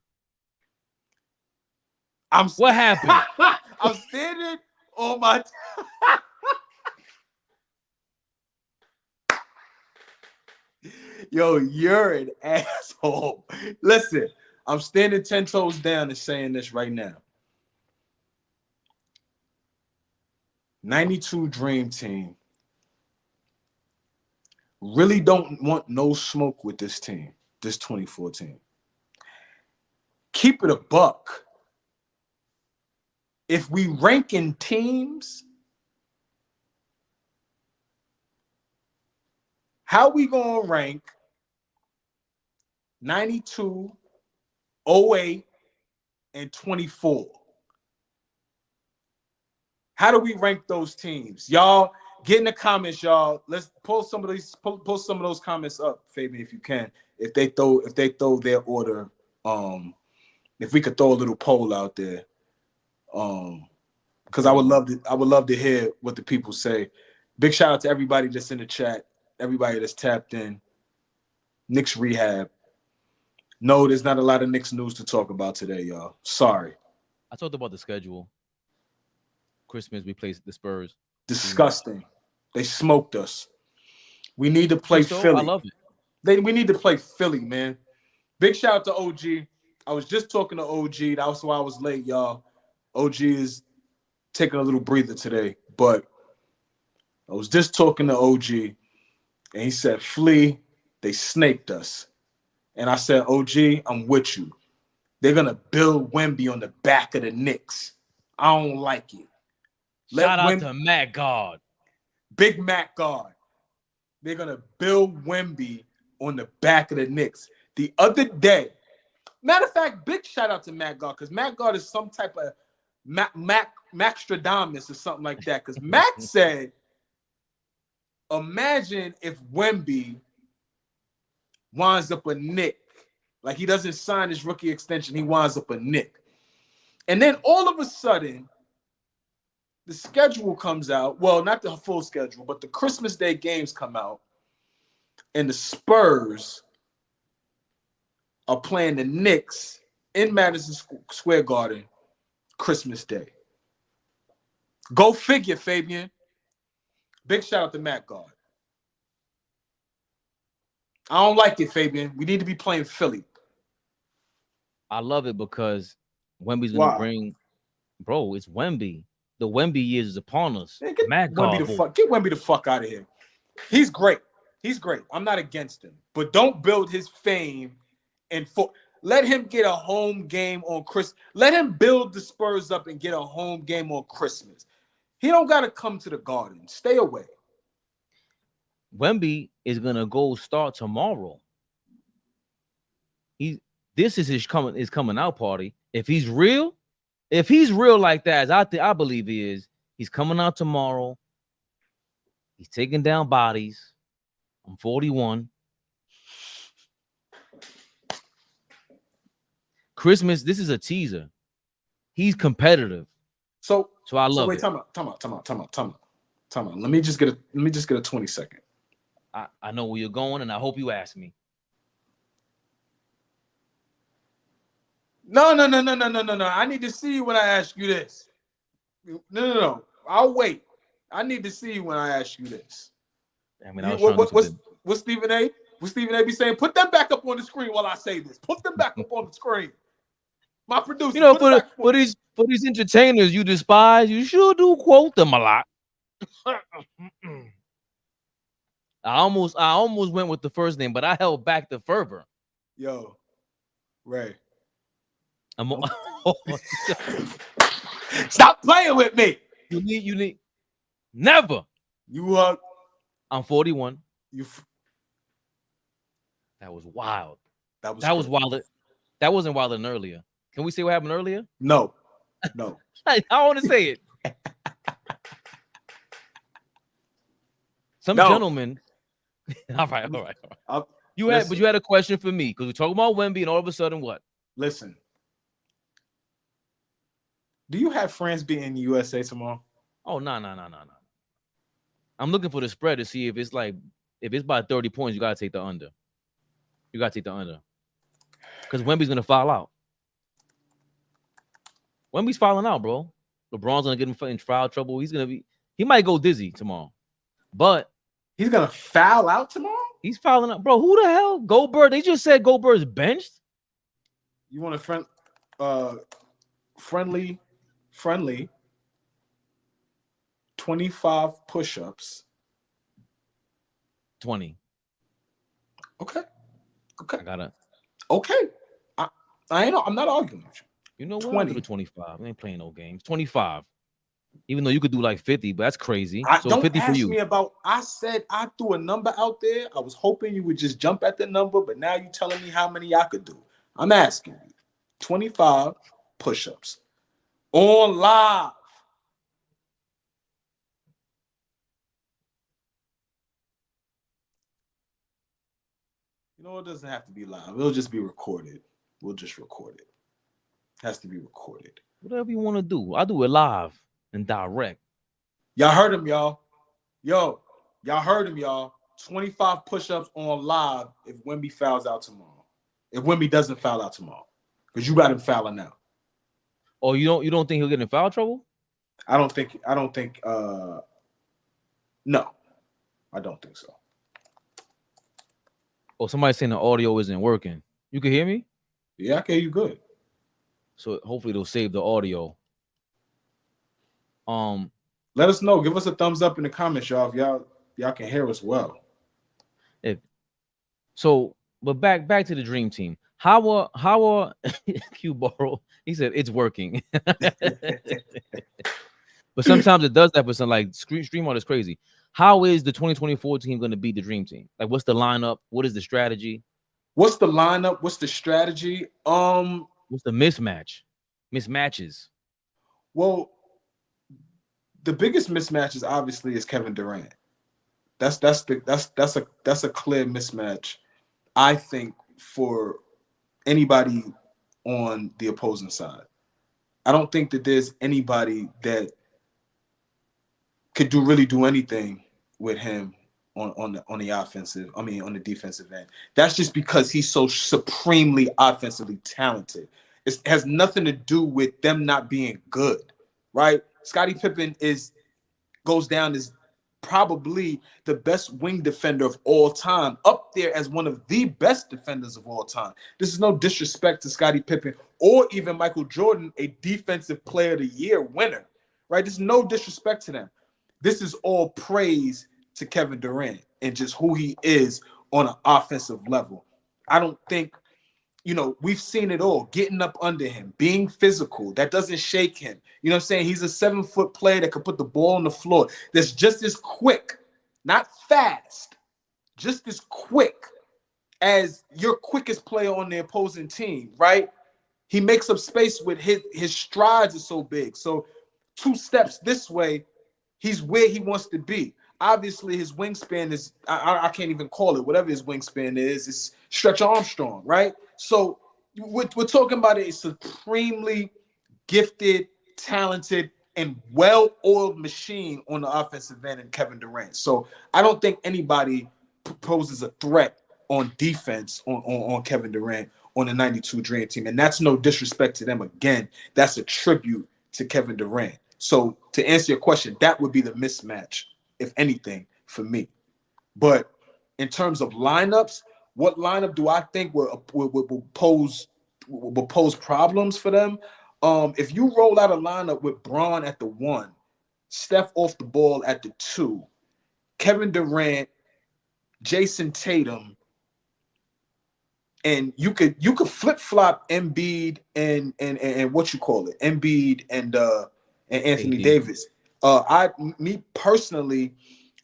What happened? I'm standing on my... Yo, you're an asshole. Listen, I'm standing 10 toes down and saying this right now. 92 Dream Team really don't want no smoke with this team, this 2014. Keep it a buck. If we rank in teams, how we gonna rank 92, 08, and 24? How do we rank those teams? Y'all get in the comments, y'all. Let's post some of those comments up, Fabian, if you can. If they throw their order, if we could throw a little poll out there. Because I would love to hear what the people say. Big shout out to everybody that's in the chat, everybody that's tapped in. Knicks rehab. No, there's not a lot of Knicks news to talk about today, y'all. Sorry. I talked about the schedule. Christmas, we played the Spurs. Disgusting. They smoked us. We need to play Philly. I love it. We need to play Philly, man. Big shout out to OG. I was just talking to OG. That was why I was late, y'all. OG is taking a little breather today, but I was just talking to OG, and he said, Flea, they snaked us. And I said, OG, I'm with you. They're going to build Wemby on the back of the Knicks. I don't like it. Shout out to Matt Guard. Big Matt Guard. They're going to build Wemby on the back of the Knicks. The other day, matter of fact, big shout out to Matt Guard, because Matt Guard is some type of Maxtradamus or something like that. Because Matt said, imagine if Wemby winds up a Knick. Like, he doesn't sign his rookie extension, he winds up a Knick. And then all of a sudden, the schedule comes out. Well, not the full schedule, but the Christmas Day games come out. And the Spurs are playing the Knicks in Madison Square Garden Christmas Day. Go figure, Fabian. Big shout out to Matt Guard. I don't like it, Fabian. We need to be playing Philly. I love it because Wemby's going to bring... Bro, it's Wemby. The Wemby years is upon us. Man, get Wemby the fuck out of here. He's great. He's great. I'm not against him. But don't build his fame and let him get a home game on Christmas. Let him build the Spurs up and get a home game on Christmas. He don't got to come to the Garden. Stay away. Wemby is going to go start tomorrow. This is his coming out party. If he's real like that, as I believe he is, he's coming out tomorrow. He's taking down bodies. I'm 41. Christmas, this is a teaser. He's competitive. So I love it. Wait, time out. Let me just get a 20 second. I know where you're going, and I hope you ask me. No. I need to see you when I ask you this. No. I'll wait. I need to see you when I ask you this. I mean, what's Stephen A? What Stephen A be saying? Put them back up on the screen while I say this. Put them back up on the screen. My producer. You know, for these entertainers you despise, you sure do quote them a lot. I almost went with the first name, but I held back the fervor. Yo, Ray. Stop playing with me. You need never. I'm 41. That was wild. That was wilder. That wasn't wilder than earlier. Can we say what happened earlier? No. I want to say it. Some gentleman. All right. You had a question for me because we're talking about Wemby, and all of a sudden, what? Listen. Do you have France beating USA tomorrow? Oh, no. I'm looking for the spread to see if it's by 30 points, you gotta take the under. Because Wemby's gonna foul out. Wemby's fouling out, bro. LeBron's gonna get him in foul trouble. He might go dizzy tomorrow. But he's gonna foul out tomorrow? He's fouling out. Bro, who the hell? Goldberg. They just said Goldberg's benched. You want a friendly 25 push-ups. 20. Okay. I gotta. Okay. I'm not arguing with you. You know what? 20. 25. We ain't playing no games. 25. Even though you could do like 50, but that's crazy. So don't 50 ask for you. Me about. I said I threw a number out there. I was hoping you would just jump at the number, but now you're telling me how many I could do. I'm asking you. 25 push-ups on live. You know, it doesn't have to be live. It'll just be recorded. We'll just record it. It has to be recorded. Whatever you want to do. I'll do it live and direct. Y'all heard him, y'all. Y'all heard him, y'all. 25 push-ups on live if Wemby fouls out tomorrow. If Wemby doesn't foul out tomorrow. Because you got him fouling now. Oh, you don't think he'll get in foul trouble? No, I don't think so. Oh, somebody's saying the audio isn't working. You can hear me? Yeah, I can hear you good. So hopefully they'll save the audio. Let us know. Give us a thumbs up in the comments, y'all. If y'all can hear us well. So But back to the dream team. How are Q Borrow? He said it's working. But sometimes it does that for some like StreamYard is crazy. How is the 2024 team going to beat the dream team? Like, what's the lineup? What is the strategy? What's the lineup? What's the strategy? What's the mismatches? Well, the biggest mismatches obviously is Kevin Durant. That's a clear mismatch, I think, for anybody on the opposing side. I don't think that there's anybody that could really do anything with him on the offensive. I mean, on the defensive end. That's just because he's so supremely offensively talented. It has nothing to do with them not being good, right? Scottie Pippen goes down as probably the best wing defender of all time, up there as one of the best defenders of all time. This is no disrespect to Scottie Pippen or even Michael Jordan, a defensive player of the year winner, right? There's no disrespect to them. This is all praise to Kevin Durant and just who he is on an offensive level. I don't think, we've seen it all, getting up under him, being physical. That doesn't shake him. You know what I'm saying? He's a 7-foot player that could put the ball on the floor. That's just as quick, not fast, just as quick as your quickest player on the opposing team, right? He makes up space with his strides are so big. So 2 steps this way, he's where he wants to be. Obviously, his wingspan is, I can't even call it, whatever his wingspan is, it's Stretch Armstrong, right? So we're talking about a supremely gifted, talented, and well-oiled machine on the offensive end in Kevin Durant. So I don't think anybody poses a threat on defense on Kevin Durant on the 92 Dream Team. And that's no disrespect to them. Again, that's a tribute to Kevin Durant. So to answer your question, that would be the mismatch, if anything, for me. But in terms of lineups, what lineup do I think will pose problems for them? If you roll out a lineup with Bron at the 1, Steph off the ball at the 2, Kevin Durant, Jason Tatum, and you could flip-flop Embiid and what you call it, Embiid and Anthony Davis. Me personally,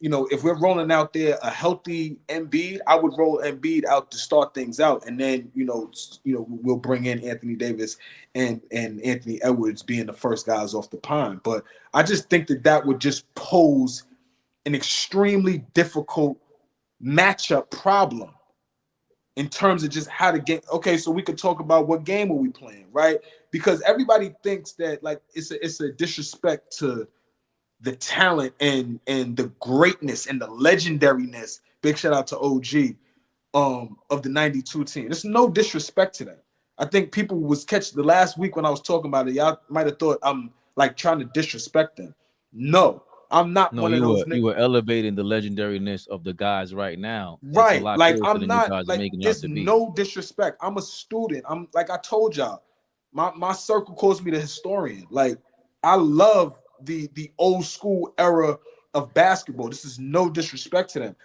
if we're rolling out there a healthy Embiid, I would roll Embiid out to start things out, and then we'll bring in Anthony Davis and Anthony Edwards being the first guys off the pine. But I just think that would just pose an extremely difficult matchup problem in terms of just how to get. Okay, so we could talk about what game are we playing, right? Because everybody thinks that like it's a disrespect to the talent and the greatness and the legendariness. Big shout out to OG of the 92 team. There's no disrespect to that. I think people was catching the last week when I was talking about it. Y'all might have thought I'm like trying to disrespect them. No, I'm not one of those. You were elevating the legendariness of the guys right now. Right. Like I'm not like there's no disrespect. I'm a student. I'm like I told y'all, my circle calls me the historian. Like I love the old school era of basketball. This is no disrespect to them.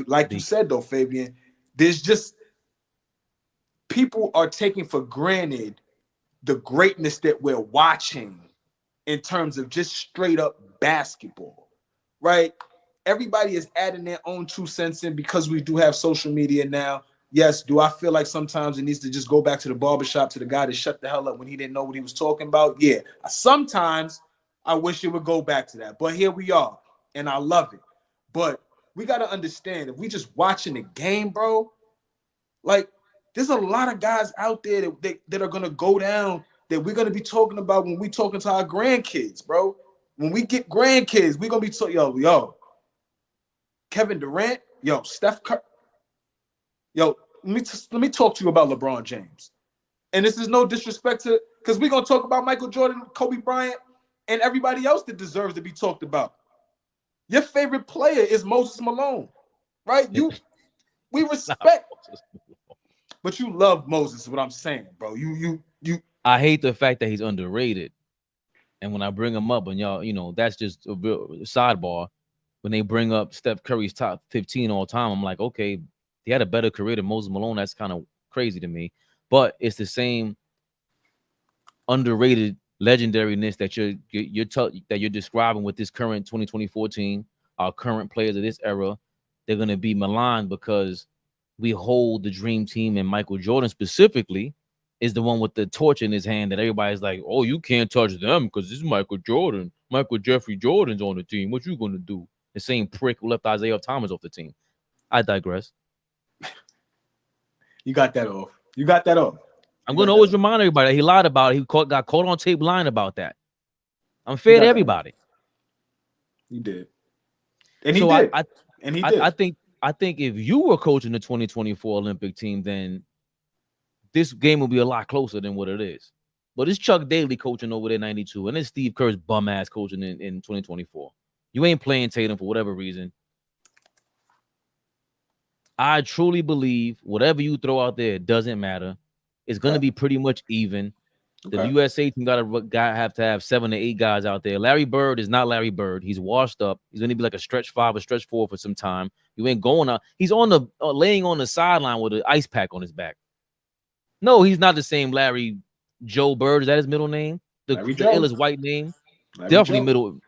Like you said though, Fabian, there's just people are taking for granted the greatness that we're watching in terms of just straight up basketball, right? Everybody is adding their own 2 cents in because we do have social media now. Yes, do I feel like sometimes it needs to just go back to the barbershop, to the guy that shut the hell up when he didn't know what he was talking about? Yeah, sometimes I wish it would go back to that. But here we are, and I love it. But we got to understand, if we just watching the game, bro, like there's a lot of guys out there that are going to go down that we're going to be talking about when we talking to our grandkids, bro. When we get grandkids, we're going to be talking, yo, Kevin Durant, yo, Steph Curry. Yo, let me talk to you about LeBron James. And this is no disrespect to, because we're going to talk about Michael Jordan, Kobe Bryant, and everybody else that deserves to be talked about. Your favorite player is Moses Malone, right? We respect, but you love Moses, is what I'm saying, bro. You. I hate the fact that he's underrated. And when I bring him up, and y'all, that's just a real sidebar. When they bring up Steph Curry's top 15 all time, I'm like, okay, He had a better career than Moses Malone. That's kind of crazy to me. But it's the same underrated legendariness that you're describing with this current 2024 team. Our current players of this era, they're gonna be maligned because we hold the dream team, and Michael Jordan specifically is the one with the torch in his hand that everybody's like, oh, you can't touch them because this is Michael Jordan. Michael Jeffrey Jordan's on the team. What you gonna do? The same prick who left Isaiah Thomas off the team. I digress. You got that off. You got that off. I'm going to always remind everybody that he lied about it. He got caught on tape lying about that. I'm fair to everybody. He did. And he did. I think if you were coaching the 2024 Olympic team, then this game will be a lot closer than what it is. But it's Chuck Daly coaching over there 92, and it's Steve Kerr's bum ass coaching in 2024. You ain't playing Tatum for whatever reason. I truly believe whatever you throw out there, it doesn't matter. It's going to be pretty much even. The USA team have to have 7 to 8 guys out there. Larry Bird is not Larry Bird. He's washed up. He's going to be like a stretch 5 or stretch 4 for some time. You ain't going out. He's on the laying on the sideline with an ice pack on his back. No, he's not the same Larry Joe Bird. Is that his middle name? The illest white name. Larry Definitely Joe.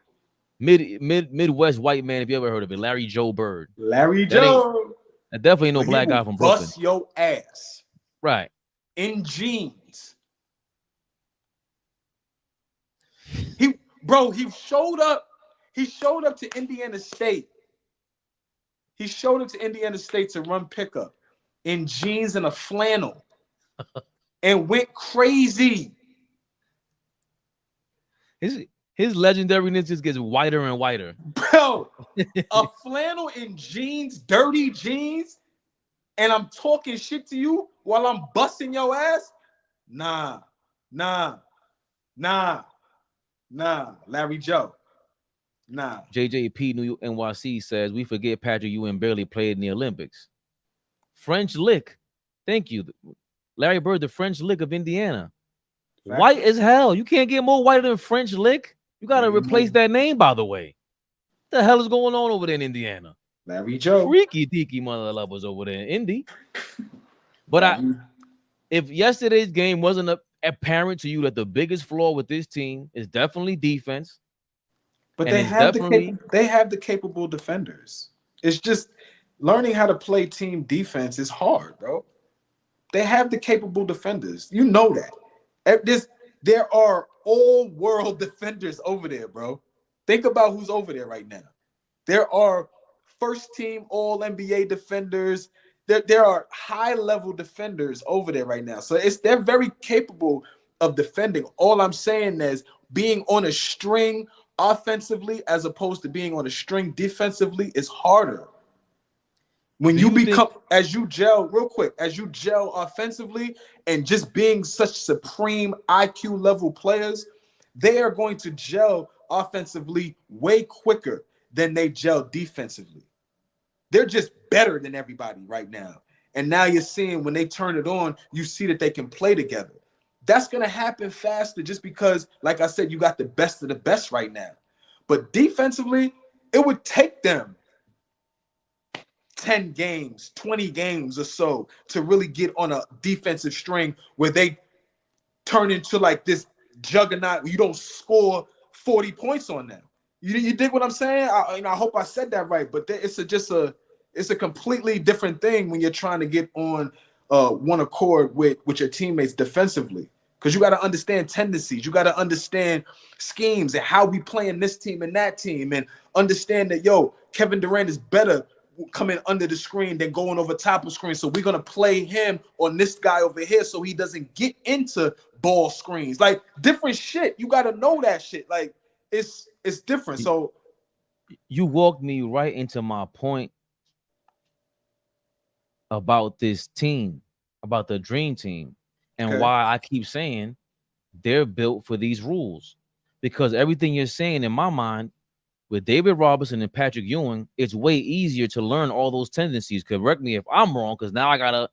Midwest white man. If you ever heard of it, Larry Joe Bird. Larry Joe. That definitely ain't no black guy from Brooklyn. Bust your ass. Right. In jeans. He showed up. He showed up to Indiana State. He showed up to Indiana State to run pickup in jeans and a flannel and went crazy. His legendariness just gets whiter and whiter. Bro, a flannel in jeans, dirty jeans, and I'm talking shit to you while I'm busting your ass? Nah. Larry Joe. Nah. JJP New York NYC says, we forget Patrick Ewing barely played in the Olympics. French lick. Thank you. Larry Bird, the French lick of Indiana. Exactly. White as hell. You can't get more white than French lick. You got to replace that name, by the way. What the hell is going on over there in Indiana? Larry Joe. Freaky deaky mother lovers over there in Indy. But if yesterday's game wasn't apparent to you that the biggest flaw with this team is definitely defense. But they have the capable defenders. It's just learning how to play team defense is hard, bro. They have the capable defenders. You know that. There are all-world defenders over there, bro. Think about who's over there right now. There are first-team All-NBA defenders. There are high-level defenders over there right now. So they're very capable of defending. All I'm saying is being on a string offensively as opposed to being on a string defensively is harder. When as you gel offensively and just being such supreme IQ level players, they are going to gel offensively way quicker than they gel defensively. They're just better than everybody right now. And now you're seeing when they turn it on, you see that they can play together. That's going to happen faster just because, like I said, you got the best of the best right now. But defensively, it would take them 10 games, 20 games or so to really get on a defensive string where they turn into like this juggernaut where you don't score 40 points on them. You dig what I'm saying? I hope I said that right, but it's a completely different thing when you're trying to get on one accord with your teammates defensively. Because you got to understand tendencies. You got to understand schemes and how we play in this team and that team, and understand that, Kevin Durant is better coming under the screen than going over top of screen. So we're going to play him on this guy over here so he doesn't get into ball screens. Like, different shit. You got to know that shit. Like, it's different. So you walked me right into my point about this team, about the dream team, and why I keep saying they're built for these rules. Because everything you're saying in my mind with David Robinson and Patrick Ewing, it's way easier to learn all those tendencies. Correct me if I'm wrong, because now I gotta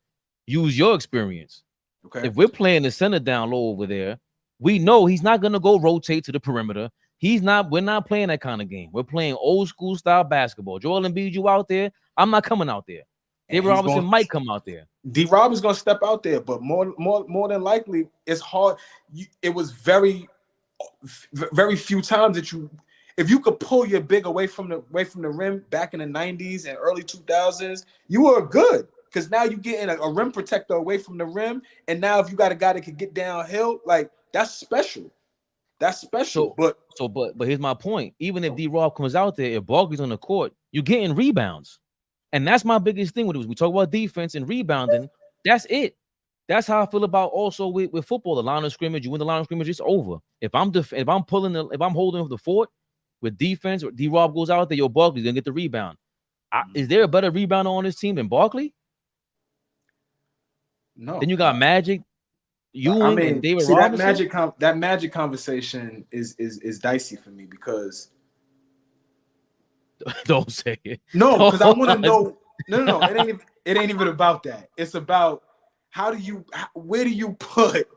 use your experience. Okay. If we're playing the center down low over there, we know he's not gonna go rotate to the perimeter. We're not playing that kind of game. We're playing old school style basketball. Joel Embiid, you out there? I'm not coming out there. David Robinson might come out there. D. Rob is going to step out there, but more than likely, it's hard. It was very few times that if you could pull your big away from the rim back in the 90s and early 2000s, you were good, because now you're getting a rim protector away from the rim, and now if you got a guy that can get downhill, like, that's special. That's special. But here's my point. Even if D. Rob comes out there, if Barkley's on the court, you're getting rebounds. And that's my biggest thing with it. We talk about defense and rebounding. That's it. That's how I feel about also with football. The line of scrimmage, you win the line of scrimmage, it's over. If I'm holding the fort with defense, or D. Rob goes out there, your Barkley's gonna get the rebound. Is there a better rebounder on this team than Barkley? No. Then you got Magic, Ewing, and David Robinson. That Magic conversation is dicey for me, because don't say it. No, because I want to know. No. It ain't even about that. It's about where do you put?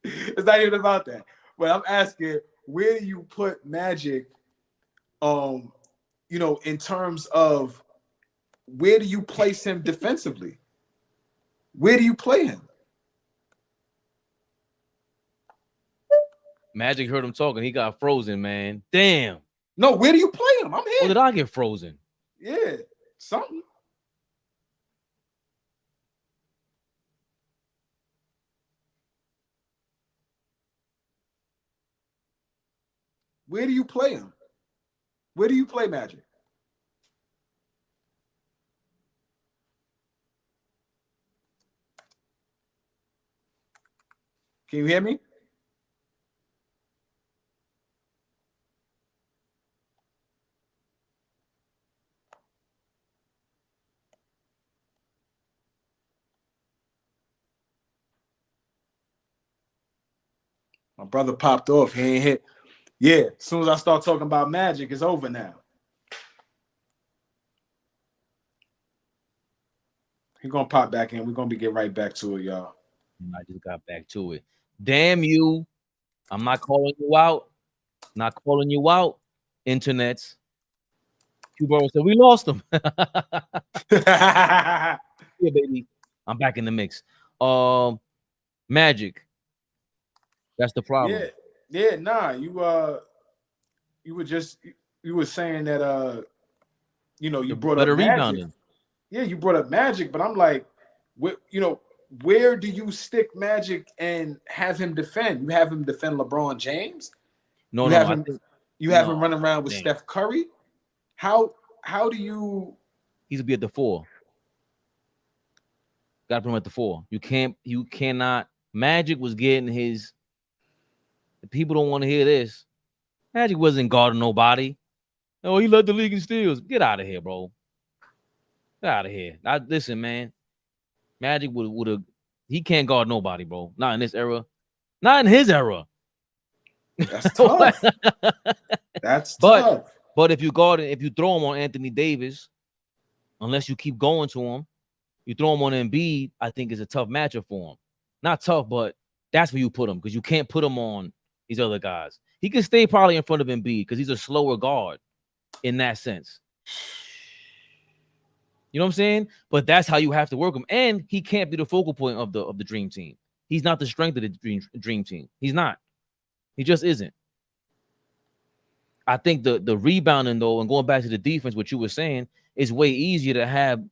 It's not even about that. But I'm asking, where do you put Magic? In terms of where do you place him defensively? Where do you play him? Magic heard him talking. He got frozen, man. Damn. No, where do you play him? I'm here. Or did I get frozen? Yeah, something. Where do you play him? Where do you play Magic? Can you hear me? My brother popped off. He ain't hit. Yeah, as soon as I start talking about Magic, it's over now. He's going to pop back in. We're going to get right back to it, y'all. I just got back to it. Damn you. I'm not calling you out. Not calling you out, internets. Q-Bro said, we lost them. Yeah, baby. I'm back in the mix. Magic. That's the problem. Yeah, nah. You were saying that you brought up Magic. Yeah, you brought up Magic, but I'm like, where do you stick Magic and have him defend? You have him defend LeBron James? You have him running around with Steph Curry? How do you? He's to be at the 4. Got to put him at the 4. You cannot. Magic was getting his. People don't want to hear this. Magic wasn't guarding nobody. Oh, he led the league in steals. Get out of here, bro. Get out of here. Listen, man. Magic would have. He can't guard nobody, bro. Not in this era. Not in his era. That's tough. That's tough. But if you throw him on Anthony Davis, unless you keep going to him, you throw him on Embiid, I think it's a tough matchup for him. Not tough, but that's where you put him, because you can't put him on these other guys. He can stay probably in front of Embiid because he's a slower guard in that sense. You know what I'm saying? But that's how you have to work him. And he can't be the focal point of the dream team. He's not the strength of the dream team. He's not. He just isn't. I think the rebounding, though, and going back to the defense, what you were saying, is way easier to have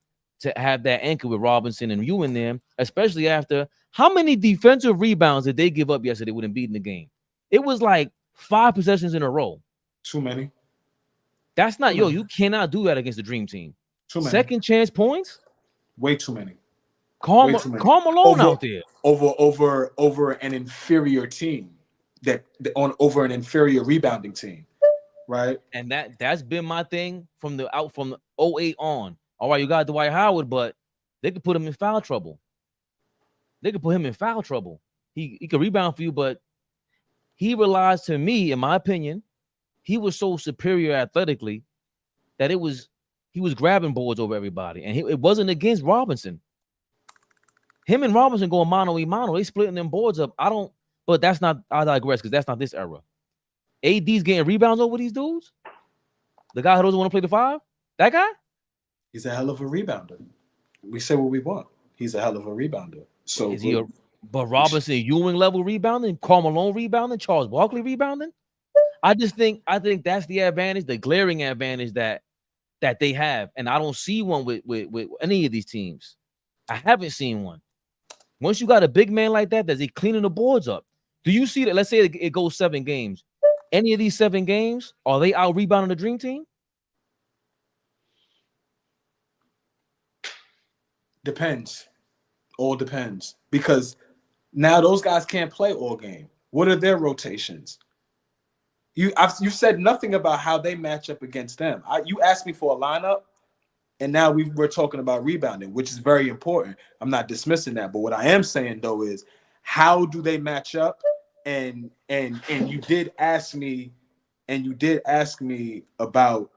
that anchor with Robinson and Ewing there, especially after how many defensive rebounds did they give up yesterday with Embiid in the game? It was like 5 possessions in a row. Too many. That's not, you cannot do that against the dream team. Too many. Second chance points? Way too many. Karl Malone out there. Over an inferior team. Over an inferior rebounding team. Right? And that's been my thing from the 08 on. All right, you got Dwight Howard, but they could put him in foul trouble. They could put him in foul trouble. He could rebound for you, but he relies, to me, in my opinion, he was so superior athletically that he was grabbing boards over everybody. And it wasn't against Robinson. Him and Robinson going mano a mano. They splitting them boards up. But that's not, I digress, because that's not this era. AD's getting rebounds over these dudes? The guy who doesn't want to play the 5? That guy? He's a hell of a rebounder. We say what we want. He's a hell of a rebounder. So Is he but Robinson Ewing level rebounding, Karl Malone rebounding, Charles Barkley rebounding? I think that's the advantage, the glaring advantage that they have, and I don't see one with any of these teams. I haven't seen one. Once you got a big man like that, does he cleaning the boards up? Do you see that? Let's say it goes 7 games. Any of these 7 games, are they out rebounding the dream team? Depends. All depends. Because now those guys can't play all game. What are their rotations? You said nothing about how they match up against them. You asked me for a lineup, and now we're talking about rebounding, which is very important. I'm not dismissing that, but what I am saying though is, how do they match up? And you did ask me about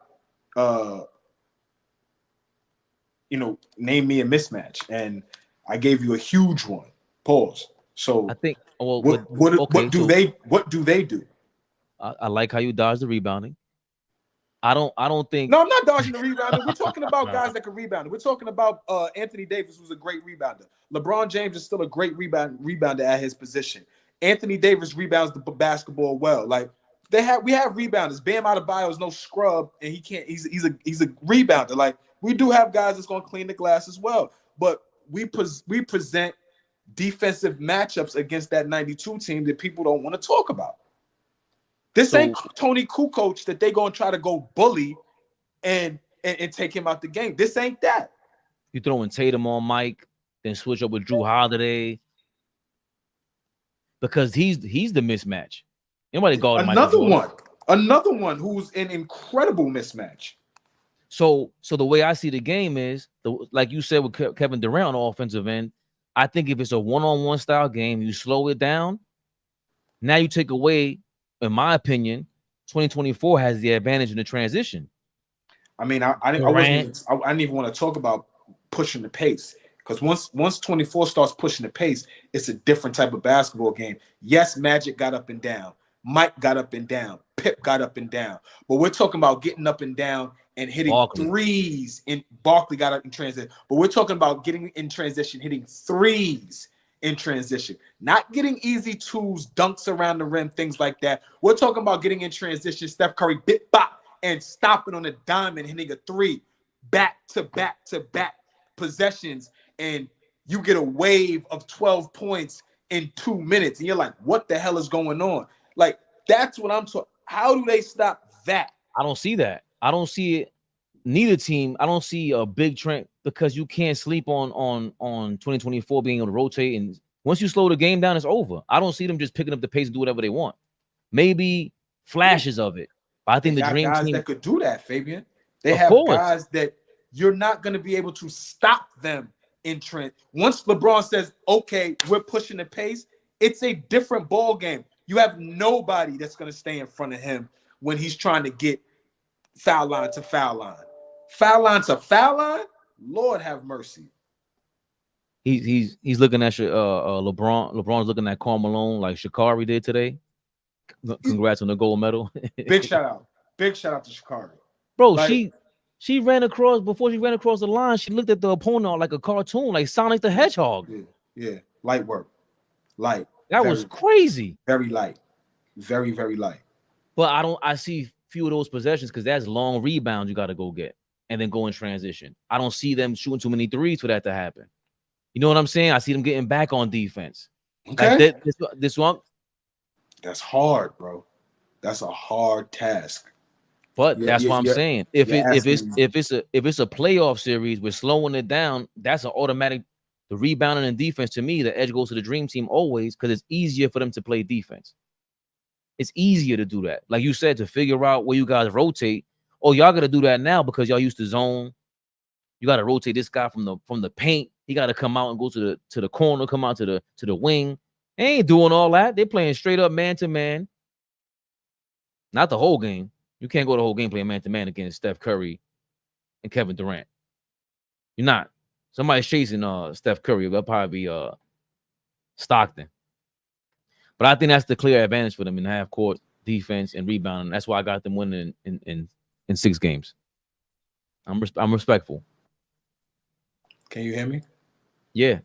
name me a mismatch, and I gave you a huge one. Pause. So I think what do they do? I like how you dodge the rebounding. I don't think. No, I'm not dodging the rebounding. We're talking about guys that can rebound. We're talking about Anthony Davis, who's a great rebounder. LeBron James is still a great rebounder at his position. Anthony Davis rebounds the basketball well. Like we have rebounders. Bam Adebayo is no scrub, and he can't. He's a rebounder. Like we do have guys that's going to clean the glass as well. But we present defensive matchups against that 92 team that people don't want to talk about. This ain't Tony Kukoc that they gonna try to go bully and take him out the game. This ain't that. You throwing Tatum on Mike, then switch up with Drew Holiday because he's the mismatch. Anybody guard another one who's an incredible mismatch. So the way I see the game is like you said with Kevin Durant on the offensive end. I think if it's a one-on-one style game, you slow it down. Now you take away. In my opinion, 2024 has the advantage in the transition. I mean, I didn't even want to talk about pushing the pace, because once 24 starts pushing the pace, it's a different type of basketball game. Yes, Magic got up and down, Mike got up and down, Pip got up and down, but we're talking about getting up and down and hitting threes. And Barkley got up in transition, but we're talking about getting in transition, hitting threes in transition, not getting easy twos, dunks around the rim, things like that. We're talking about getting in transition, Steph Curry bit bop and stopping on a dime and hitting a 3 back to back to back possessions, and you get a wave of 12 points in 2 minutes, and you're like, what the hell is going on? Like, that's what I'm talking. How do they stop that? I don't see that. I don't see it. Neither team. I don't see a big trend, because you can't sleep on 2024 being able to rotate, and once you slow the game down, it's over. I don't see them just picking up the pace and do whatever they want. Maybe flashes of it, but I think the dream guys team that could do that, Fabian. They have guys that you're not going to be able to stop them in trend. Once LeBron says, "Okay, we're pushing the pace," it's a different ball game. You have nobody that's going to stay in front of him when he's trying to get foul line to foul line. Foul line to foul line, Lord have mercy. He's looking at LeBron. LeBron's looking at Karl Malone like Sha'Carri did today. Congrats on the gold medal. Big shout out to Sha'Carri. Bro, like, she ran across before she ran across the line. She looked at the opponent like a cartoon, like Sonic the Hedgehog. Yeah, light work, light. That was crazy. Very light, very very light. But I see few of those possessions because that's long rebounds you got to go get and then go in transition. I don't see them shooting too many threes for that to happen. You know what I'm saying? I see them getting back on defense. Okay, like this one. That's hard, bro. That's a hard task. But that's what I'm saying. If it's a playoff series, we're slowing it down. That's an automatic. The rebounding and defense, to me, the edge goes to the dream team always, because it's easier for them to play defense. It's easier to do that. Like you said, to figure out where you guys rotate. Oh, y'all got to do that now because y'all used to zone. You got to rotate this guy from the paint. He got to come out and go to the corner, come out to the wing. They ain't doing all that. They're playing straight up man to man. Not the whole game. You can't go the whole game playing man to man against Steph Curry and Kevin Durant. You're not. Somebody's chasing Steph Curry. That'll probably be Stockton. But I think that's the clear advantage for them in half court defense and rebounding. That's why I got them winning in 6 games. I'm respectful. Can you hear me? Yeah.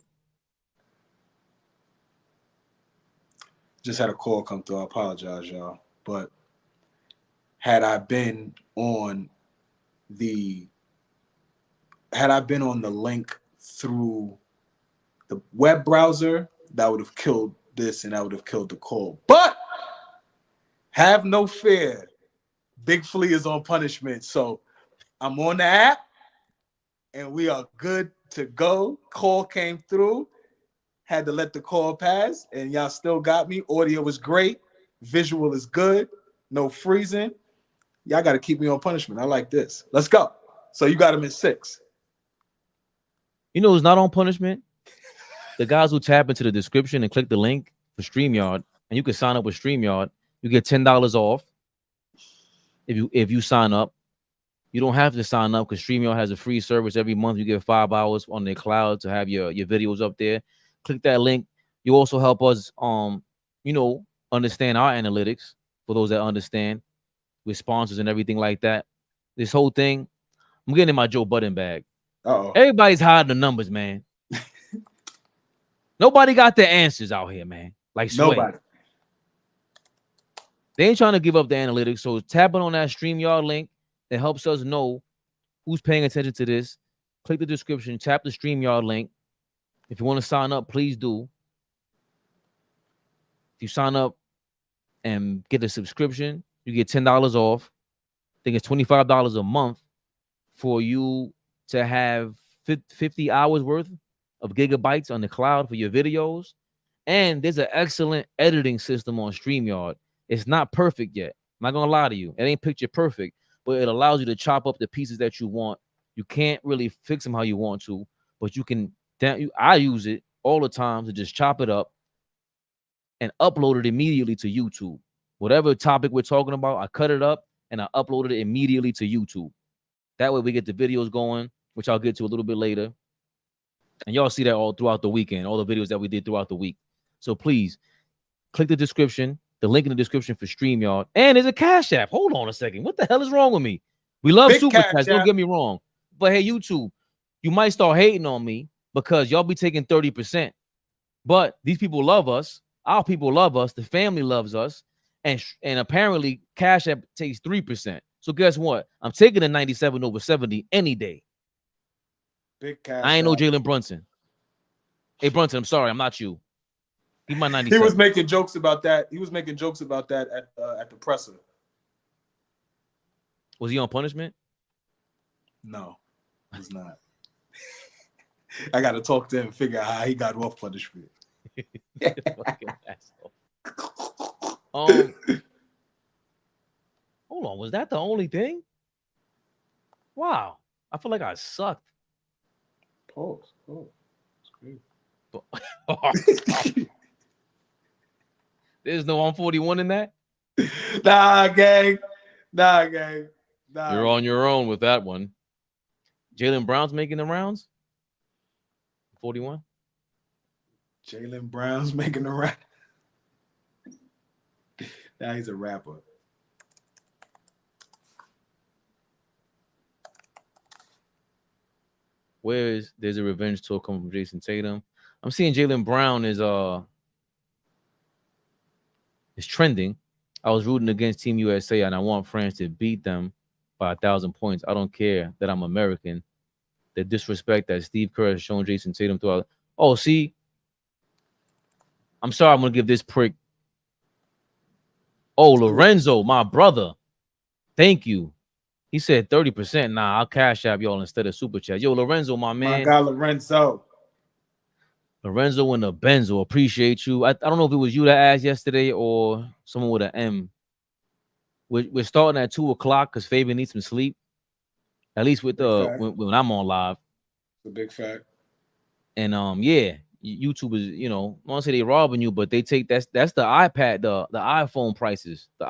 Just had a call come through. I apologize, y'all. But had I been on the link through the web browser, that would have killed this and that would have killed the call. But have no fear. Big Flea is on punishment. So I'm on the app and we are good to go. Call came through. Had to let the call pass, and y'all still got me. Audio was great. Visual is good. No freezing. Y'all got to keep me on punishment. I like this. Let's go. So you got him in 6. You know who's not on punishment? The guys who tap into the description and click the link for StreamYard, and you can sign up with StreamYard. You get $10 off if you sign up. You don't have to sign up because StreamYard has a free service every month. You get 5 hours on their cloud to have your videos up there. Click that link. You also help us, understand our analytics. For those that understand, with sponsors and everything like that. This whole thing, I'm getting in my Joe Budden bag. Uh-oh. Everybody's hiding the numbers, man. Nobody got the answers out here, man. Like Sway. Nobody. They ain't trying to give up the analytics. So tapping on that StreamYard link, it helps us know who's paying attention to this. Click the description, tap the StreamYard link. If you want to sign up, please do. If you sign up and get a subscription, you get $10 off. I think it's $25 a month for you to have 50 hours worth of gigabytes on the cloud for your videos. And there's an excellent editing system on StreamYard. It's not perfect yet. I'm not going to lie to you. It ain't picture perfect, but it allows you to chop up the pieces that you want. You can't really fix them how you want to, but you can. I use it all the time to just chop it up and upload it immediately to YouTube. Whatever topic we're talking about, I cut it up and I uploaded it immediately to YouTube. That way we get the videos going, which I'll get to a little bit later. And y'all see that all throughout the weekend, all the videos that we did throughout the week. So please click the description, the link in the description for StreamYard. And there's a Cash App. Hold on a second. What the hell is wrong with me? We love Big Super Cash Chats. Don't App. get me wrong. But hey, YouTube, you might start hating on me because y'all be taking 30%. But these people love us. Our people love us. The family loves us. And apparently Cash App takes 3%. So guess what? I'm taking a 97 over 70 any day. Big Cash I ain't no App. Jalen Brunson. Hey, Brunson, I'm sorry. I'm not you. Give my 97. He was making jokes about that. He was making jokes about that at the presser. Was he on punishment? No, he's not. I got to talk to him and figure out how he got off punishment. Fucking asshole. Hold on. Was that the only thing? Wow. I feel like I sucked. Pause. It's great. There's no 141 in that? Nah, gang. Nah. You're on your own with that one. Jaylen Brown's making the rounds? 41? Jaylen Brown's making the rap. Now he's a rapper. There's a revenge tour coming from Jason Tatum. I'm seeing Jaylen Brown is trending. I was rooting against Team USA and I want France to beat them by 1,000 points. I don't care that I'm American. The disrespect that Steve Kerr has shown Jason Tatum throughout. Oh, see, I'm sorry, I'm gonna give this prick. Oh, Lorenzo, my brother. Thank you. He said 30%. Nah, I'll Cash App y'all instead of Super Chat. Yo, Lorenzo, my man. My guy Lorenzo. Lorenzo and the Benzo. Appreciate you. I don't know if it was you that asked yesterday or someone with an M. We're starting at 2:00 because Fabian needs some sleep. At least with when I'm on live. It's a big fact. And yeah, YouTube is, I don't want to say they robbing you, but they take that's the iPad, the iPhone prices, the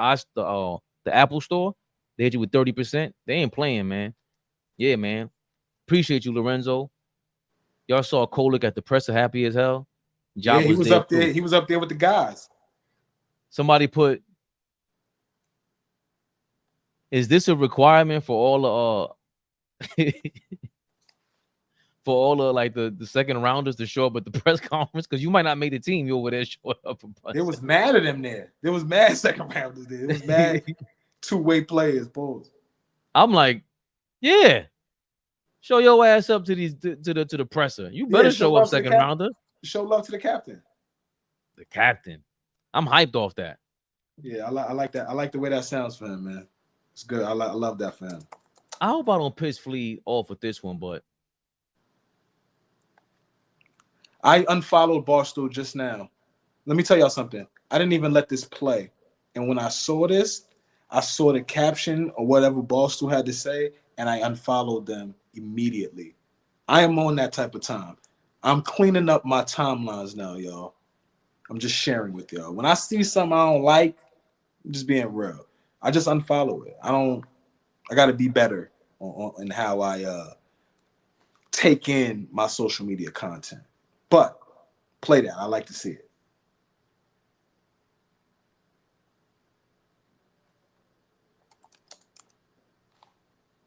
Apple store. They hit you with 30%. They ain't playing, man. Yeah, man. Appreciate you, Lorenzo. Y'all saw Kolek at the presser, happy as hell. Yeah, he was up there. Too. He was up there with the guys. Somebody put, is this a requirement for all for all the like the second rounders to show up at the press conference because you might not make the team. You over there showing up. There was mad at them there. There was mad second rounders there. It was mad two-way players. Pause. I'm like, yeah, show your ass up to these to the presser. You better show up second rounder. Show love to the captain. The captain. I'm hyped off that. Yeah, I like that. I like the way that sounds for him, man. It's good. I love that for him. I hope I don't piss Flea off with this one, but I unfollowed Barstool just now. Let me tell y'all something. I didn't even let this play. And when I saw this, I saw the caption or whatever Barstool had to say, and I unfollowed them immediately. I am on that type of time. I'm cleaning up my timelines now, y'all. I'm just sharing with y'all. When I see something I don't like, I'm just being real. I just unfollow it. I got to be better in how I take in my social media content. But play that. I like to see it.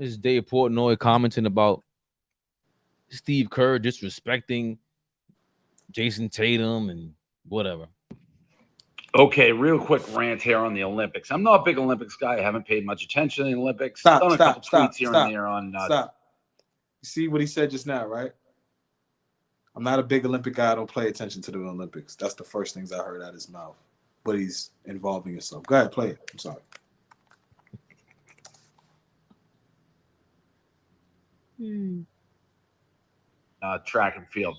this is Dave Portnoy commenting about Steve Kerr disrespecting Jason Tatum and whatever. Okay, real quick rant here on the Olympics. I'm not a big Olympics guy. I haven't paid much attention to the Olympics. Stop. And there on. Stop. You see what he said just now, right? I'm not a big Olympic guy. I don't pay attention to the Olympics. That's the first things I heard out of his mouth. But he's involving himself. Go ahead, play it. I'm sorry. Track and field.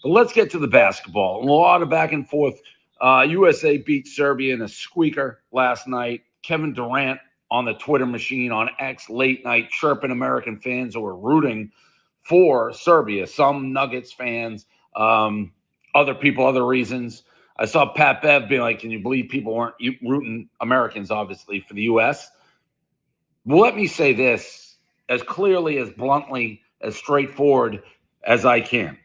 But let's get to the basketball. A lot of back and forth. USA beat Serbia in a squeaker last night. Kevin Durant on the Twitter machine on X late night chirping American fans who were rooting for Serbia. Some Nuggets fans, other people, other reasons. I saw Pat Bev being like, can you believe people weren't rooting Americans, obviously, for the U.S.? Well, let me say this as clearly, as bluntly, as straightforward as I can.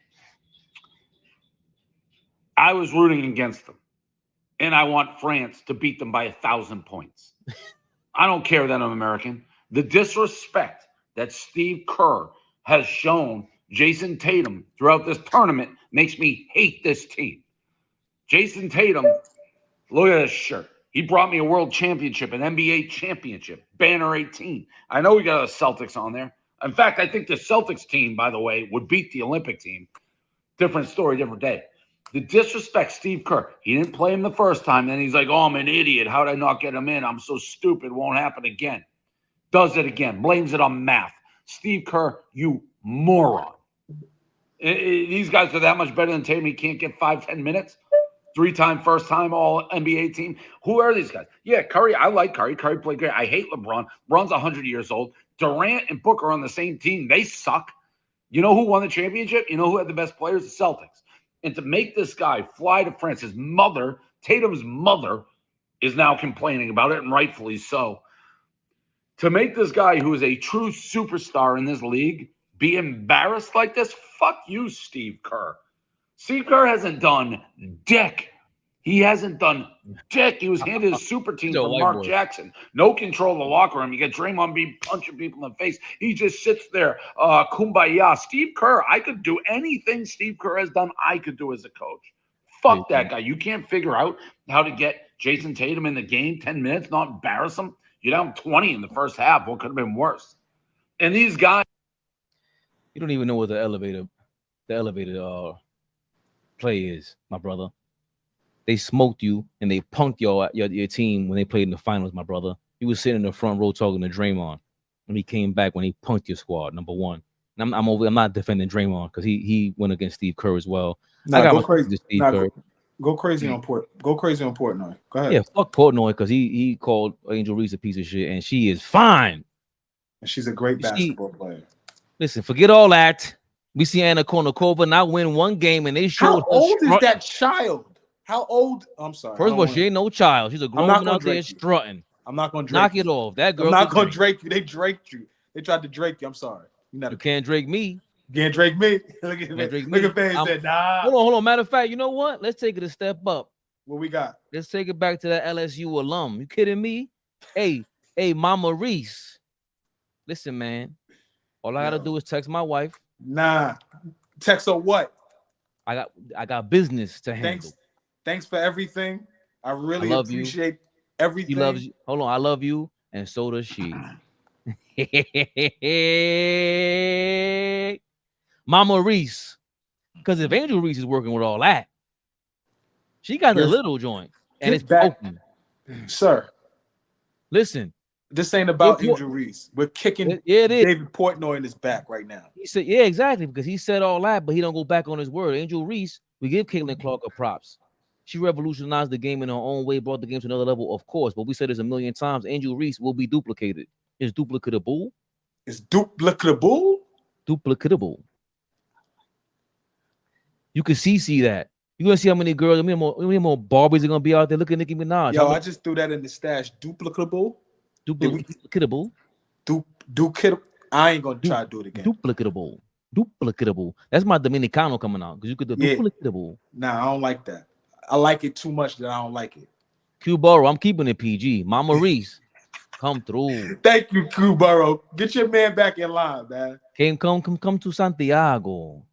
I was rooting against them, and I want France to beat them by 1,000 points. I don't care that I'm American. The disrespect that Steve Kerr has shown Jason Tatum throughout this tournament makes me hate this team. Jason Tatum, look at this shirt. He brought me a world championship, an NBA championship, banner 18. I know we got a Celtics on there. In fact, I think the Celtics team, by the way, would beat the Olympic team. Different story, different day. The disrespect, Steve Kerr. He didn't play him the first time. Then he's like, oh, I'm an idiot. How did I not get him in? I'm so stupid. Won't happen again. Does it again. Blames it on math. Steve Kerr, you moron. These guys are that much better than Tatum. He can't get 5-10 minutes. 3-time, first-time All-NBA team. Who are these guys? Yeah, Curry. I like Curry. Curry played great. I hate LeBron. LeBron's 100 years old. Durant and Booker are on the same team. They suck. You know who won the championship? You know who had the best players? The Celtics. And to make this guy fly to France, his mother, Tatum's mother, is now complaining about it, and rightfully so. To make this guy, who is a true superstar in this league, be embarrassed like this, fuck you, Steve Kerr. Steve Kerr hasn't done dick. He hasn't done dick. He was handed a super team from Mark Jackson. No control of the locker room. You get Draymond Green punching people in the face. He just sits there, kumbaya. Steve Kerr, I could do anything Steve Kerr has done, I could do as a coach. Fuck that guy. You can't figure out how to get Jason Tatum in the game 10 minutes, not embarrass him. You're down 20 in the first half. What could have been worse? And these guys. You don't even know what the elevator play is, my brother. They smoked you and they punked your team when they played in the finals, my brother. You was sitting in the front row talking to Draymond, and he came back when he punked your squad, number one. And I'm not defending Draymond because he went against Steve Kerr as well. Go crazy. Go crazy on Portnoy. Go ahead. Yeah, fuck Portnoy because he called Angel Reese a piece of shit, and she is fine. And she's a great basketball player. Listen, forget all that. We see Anna Kournikova not win one game, and they showed. How old is that child? How old? I'm sorry. First of all, she ain't no child. She's a grown woman out there strutting. I'm not going to knock it off. That girl. I'm not going to Drake you. They draked you. They tried to Drake you. I'm sorry. You can't Drake me. You can't Drake me. Look at fans said, nah. Hold on. Matter of fact, you know what? Let's take it a step up. What we got? Let's take it back to that LSU alum. You kidding me? Hey, Mama Reese. Listen, man. All I gotta do is text my wife. Nah. Text or what? I got business to handle. Thanks for everything. I really love you. appreciate He everything. loves you. Hold on, I love you, and so does she. Mama Reese. Because if Angel Reese is working with all that, she got the little joint, and Get it's back. broken. Sir, Listen, this ain't about It- Angel Reese. We're kicking it is. David Portnoy in his back right now. He said, yeah, exactly, because he said all that, but he don't go back on his word. Angel Reese, we give Caitlin Clark her props. She revolutionized the game in her own way, brought the game to another level, of course. But we said this a million times. Angel Reese will be duplicated. It's duplicatable. It's duplicatable. Duplicatable. You can see that. You're gonna see how many girls, how many more Barbies are gonna be out there. Look at Nicki Minaj. Yo, I just threw that in the stash. Duplicatable. Duplicatable. Duplicatable. I ain't gonna try to do it again. Duplicatable. That's my Dominicano coming out because you could do duplicatable. Nah, I don't like that. I like it too much that I don't like it. Q Burrow, I'm keeping it PG. Mama Reese, come through. Thank you, Q Burrow. Get your man back in line, man. Come to Santiago.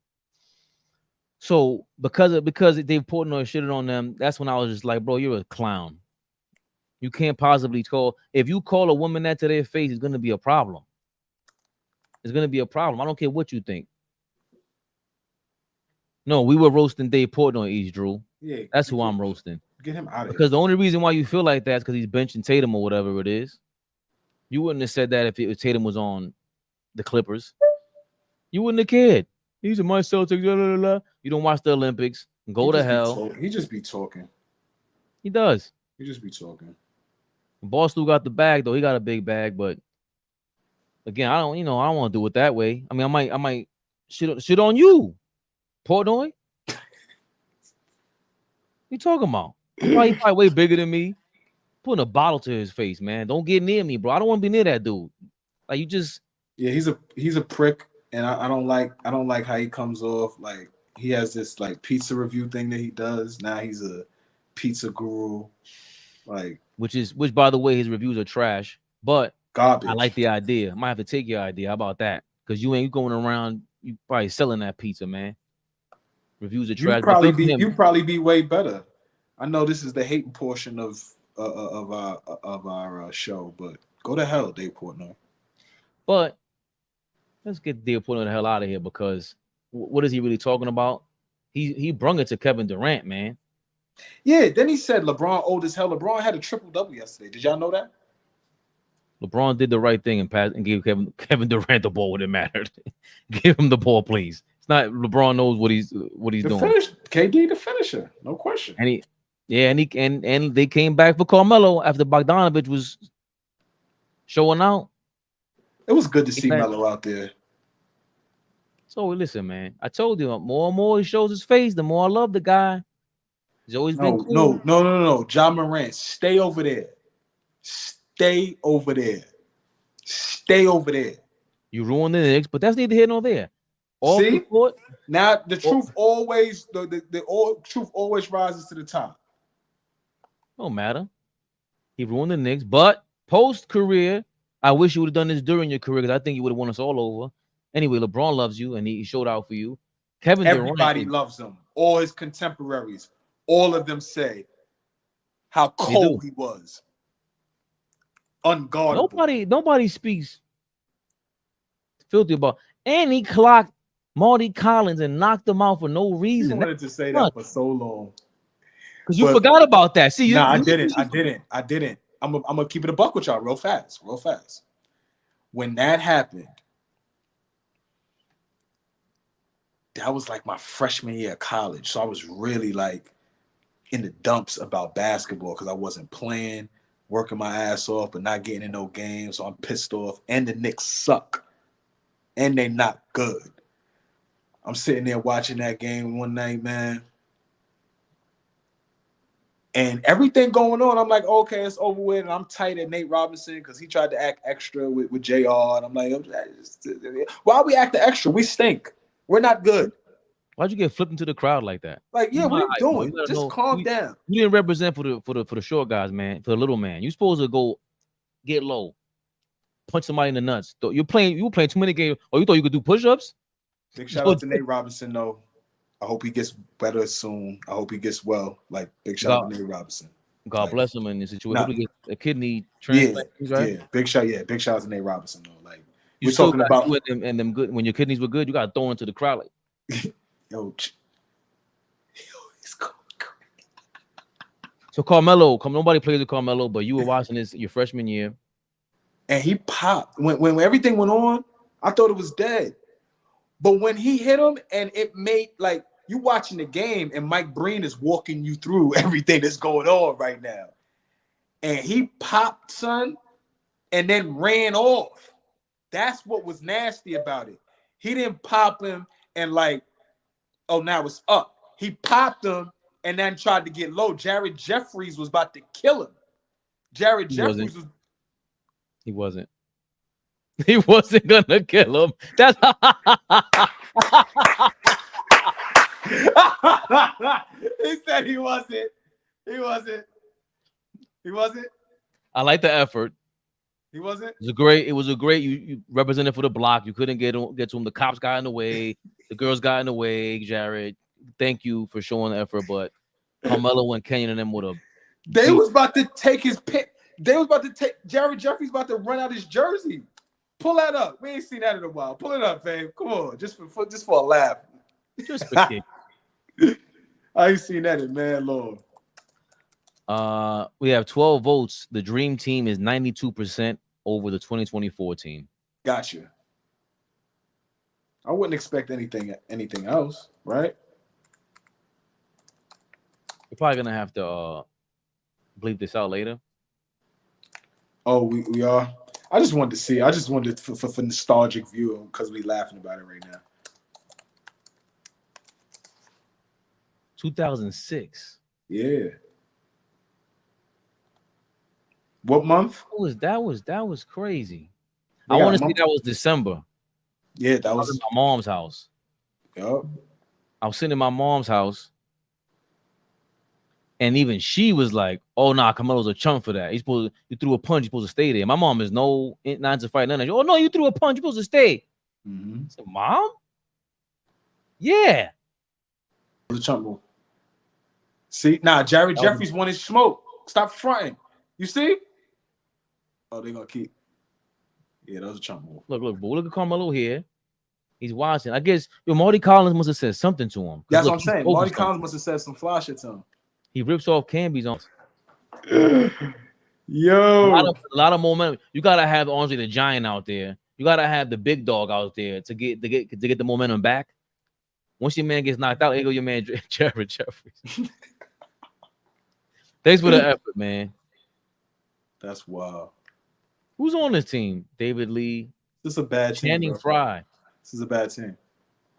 So because Dave Portnoy shitted on them, that's when I was just like, bro, you're a clown. You can't possibly call. If you call a woman that to their face, it's gonna be a problem. It's gonna be a problem. I don't care what you think. No, we were roasting Dave Portnoy, East Drew. Yeah, that's who I'm roasting. Get him out of here. Because the only reason why you feel like that is because he's benching Tatum or whatever it is. You wouldn't have said that if Tatum was on the Clippers. You wouldn't have cared. These are my Celtics. Blah, blah, blah. You don't watch the Olympics. Go to hell. He just be talking. He does. He just be talking. Barstool got the bag though. He got a big bag, but again, I don't want to do it that way. I mean, I might shit on you, Portnoy. You talking about? He's probably way bigger than me. Putting a bottle to his face, man. Don't get near me, bro. I don't want to be near that dude. Like you just. Yeah, he's a prick. And I don't like how he comes off. Like he has this like pizza review thing that he does. Now he's a pizza guru. Like which by the way, his reviews are trash. But garbage. I like the idea. I might have to take your idea. How about that? Because you ain't going around, you probably selling that pizza, man. Reviews are trash. You probably be way better. I know this is the hating portion of our show, but go to hell, Dave Portnoy. But let's get Dave Portnoy the hell out of here because what is he really talking about? He brung it to Kevin Durant, man. Yeah, then he said LeBron old as hell. LeBron had a triple-double yesterday. Did y'all know that? LeBron did the right thing and gave Kevin Durant the ball when it mattered. Give him the ball, please. It's not LeBron knows what he's doing. KD the finisher, no question. And they came back for Carmelo after Bogdanovich was showing out. It was good to see Melo out there. So listen, man. I told you, more and more he shows his face, the more I love the guy. He's always been cool. No. Ja Morant, stay over there. Stay over there. Stay over there. You ruined the Knicks, but that's neither here nor there. See? Now the truth always the truth always rises to the top. Don't matter. He ruined the Knicks, but post-career, I wish you would have done this during your career because I think you would have won us all over. Anyway, LeBron loves you and he showed out for you. Everybody loves him. All his contemporaries, all of them say how cold he was. Unguardable. Nobody speaks filthy about. And he clocked Marty Collins and knocked him out for no reason. You wanted to say that for so long. Because you forgot about that. See, I didn't. I'm gonna keep it a buck with y'all real fast. When that happened, that was like my freshman year of college. So I was really like in the dumps about basketball because I wasn't playing, working my ass off, but not getting in no games. So I'm pissed off. And the Knicks suck. And they not good. I'm sitting there watching that game one night, man. And everything going on, I'm like, okay, it's over with. And I'm tight at Nate Robinson because he tried to act extra with JR. And I'm like, why are we acting extra? We stink. We're not good. Why'd you get flipped into the crowd like that? Like, yeah, what are you doing? Just calm down. You didn't represent for the short guys, man. For the little man, you supposed to go get low, punch somebody in the nuts. You were playing too many games. Or you thought you could do push-ups? Big shout out to Nate Robinson, though. I hope he gets better soon. I hope he gets well. Like, big shout out to Nate Robinson. God Like, bless him in this situation. Nah. Hopefully get a kidney Yeah, transplant, right? yeah. Big shout out to Nate Robinson, though. Like, You we're still talking about with them and them good when your kidneys were good, you got to throw into the crowd like. yo, he's cool. So Carmelo, nobody plays with Carmelo, but you were watching this your freshman year. And he popped. When everything went on, I thought it was dead. But when he hit him and it made, like, you watching the game and Mike Breen is walking you through everything that's going on right now. And he popped, son, and then ran off. That's what was nasty about it. He didn't pop him and like, oh, now it's up. He popped him and then tried to get low. Jared Jeffries was about to kill him. He wasn't. He wasn't gonna kill him. That's he said he wasn't. He wasn't. I like the effort. He wasn't. It was a great. You represented for the block. You couldn't get to him. The cops got in the way. The girls got in the way. Jared, thank you for showing the effort. But Carmelo and Kenyon and them would have. They was about to take his pick. They was about to take Jared Jeffries about to run out his jersey. Pull that up. We ain't seen that in a while. Pull it up, fam. Come on, just for a laugh. Just for kick. I ain't seen that in man long. We have 12 votes. The dream team is 92% over the 2024 team. Gotcha. I wouldn't expect anything else, right? We're probably gonna have to bleep this out later. Oh, we are. I just wanted to see. I just wanted for nostalgic view because we laughing about it right now. 2006. Yeah. What month? That was crazy. I want to say that was December. Yeah, that was in my mom's house. Yep. I was sitting in my mom's house, and even she was like, "Oh nah, Carmelo's a chump for that. You threw a punch. You're supposed to stay there." My mom is not to fight none of that. Oh no, you threw a punch. You're supposed to stay. Mm-hmm. I said, Mom? Yeah. The chump move. See, Jared Jeffries wanted smoke. Stop fronting. You see? Oh, they're gonna keep. Yeah, that was a chump move. Look at Carmelo here. He's watching. I guess Marty Collins must have said something to him. That's what I'm saying. Marty Collins must have said some fly shit to him. He rips off Camby's on. Yo, a lot of momentum. You gotta have Andre the Giant out there. You gotta have the big dog out there to get the momentum back. Once your man gets knocked out, here go your man Jared Jeffries. Thanks for the effort, man. That's wild. Who's on this team? David Lee. This is a bad team. Channing Frye. This is a bad team.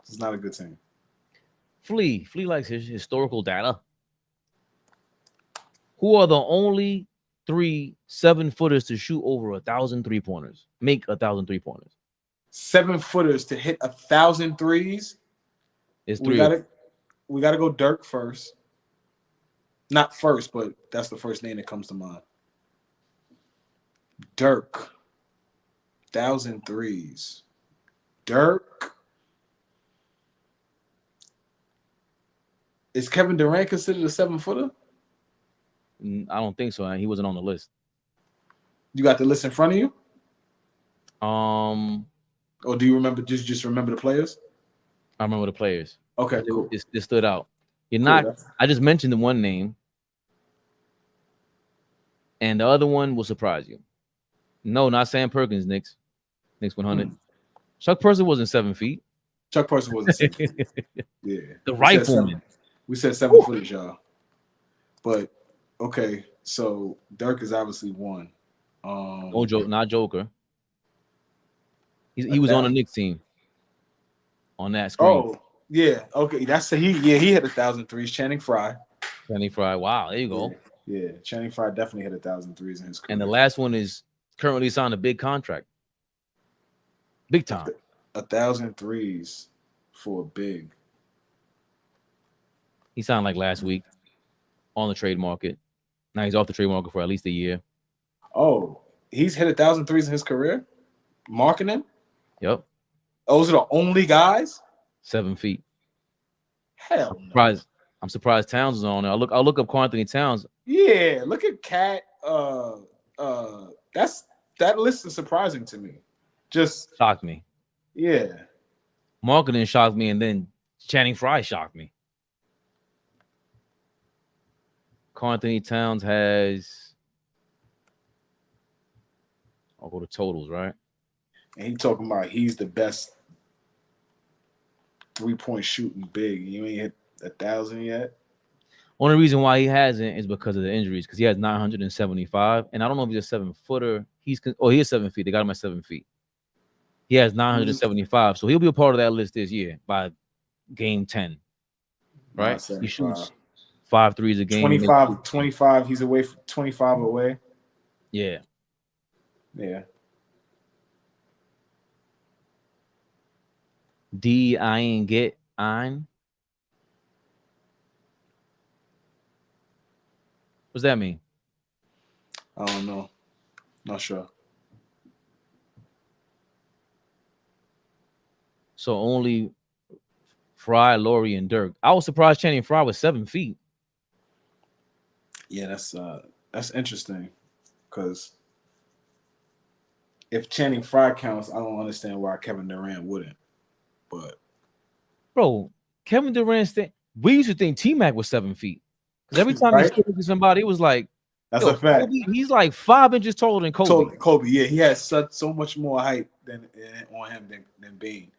This is not a good team. Flea likes his historical data. Who are the only 3 7-footers to shoot over 1,000 3-pointers? Make 1,000 3-pointers. 7-footers to hit 1,000 threes. It's 3. We gotta go Dirk first. Not first, but that's the first name that comes to mind. Dirk. 1,000 threes. Dirk. Is Kevin Durant considered a 7-footer? I don't think so. He wasn't on the list. You got the list in front of you? Or do you remember just remember the players? I remember the players. Okay, cool. It stood out. I just mentioned the one name. And the other one will surprise you. No, not Sam Perkins, Knicks 100. Chuck Person wasn't 7 feet. Chuck Person wasn't 7 feet. Yeah. The rifleman. We said 7 footers, y'all. But okay, so Dirk is obviously one. No joke, not Joker. He was on the Knicks team. On that screen. Oh, yeah. Okay. He hit 1,000 threes. Channing Frye. Wow, there you go. Yeah. Channing Frye definitely hit 1,000 threes in his career. And the last one is currently signed a big contract. Big time. 1,000 threes for a big. He signed like last week on the trade market. Now he's off the trade market for at least a year. Oh, he's hit 1,000 threes in his career? Marketing? Yep. Those are the only guys? 7 feet. Hell no. I'm surprised Towns is on there. I'll look up Karl Anthony Towns. Yeah, look at Cat. That list is surprising to me. Just Shocked me. yeah. Marketing shocked me, and then Channing Frye shocked me. Karl Anthony Towns has. I'll go to totals, right? And he talking about he's the best 3-point shooting big. You ain't hit 1,000 yet. Only reason why he hasn't is because of the injuries, because he has 975, and I don't know if he's a 7-footer. He is 7 feet. They got him at 7 feet. He has 975, so he'll be a part of that list this year by game 10. Right? He shoots 5 threes a game. 25. He's away from 25 away. Yeah. Yeah. D Ein get Ein. What's that mean? I don't know. Not sure. So only Frye, Laurie, and Dirk. I was surprised Channing Frye was 7 feet. Yeah, that's interesting. Because if Channing Frye counts, I don't understand why Kevin Durant wouldn't. But bro, Kevin Durant, we used to think T-Mac was 7 feet. Because every time he stood to somebody, it was like, that's a fact. Kobe, he's like 5 inches taller than Kobe. Kobe, yeah, he has so much more height than on him than Bean.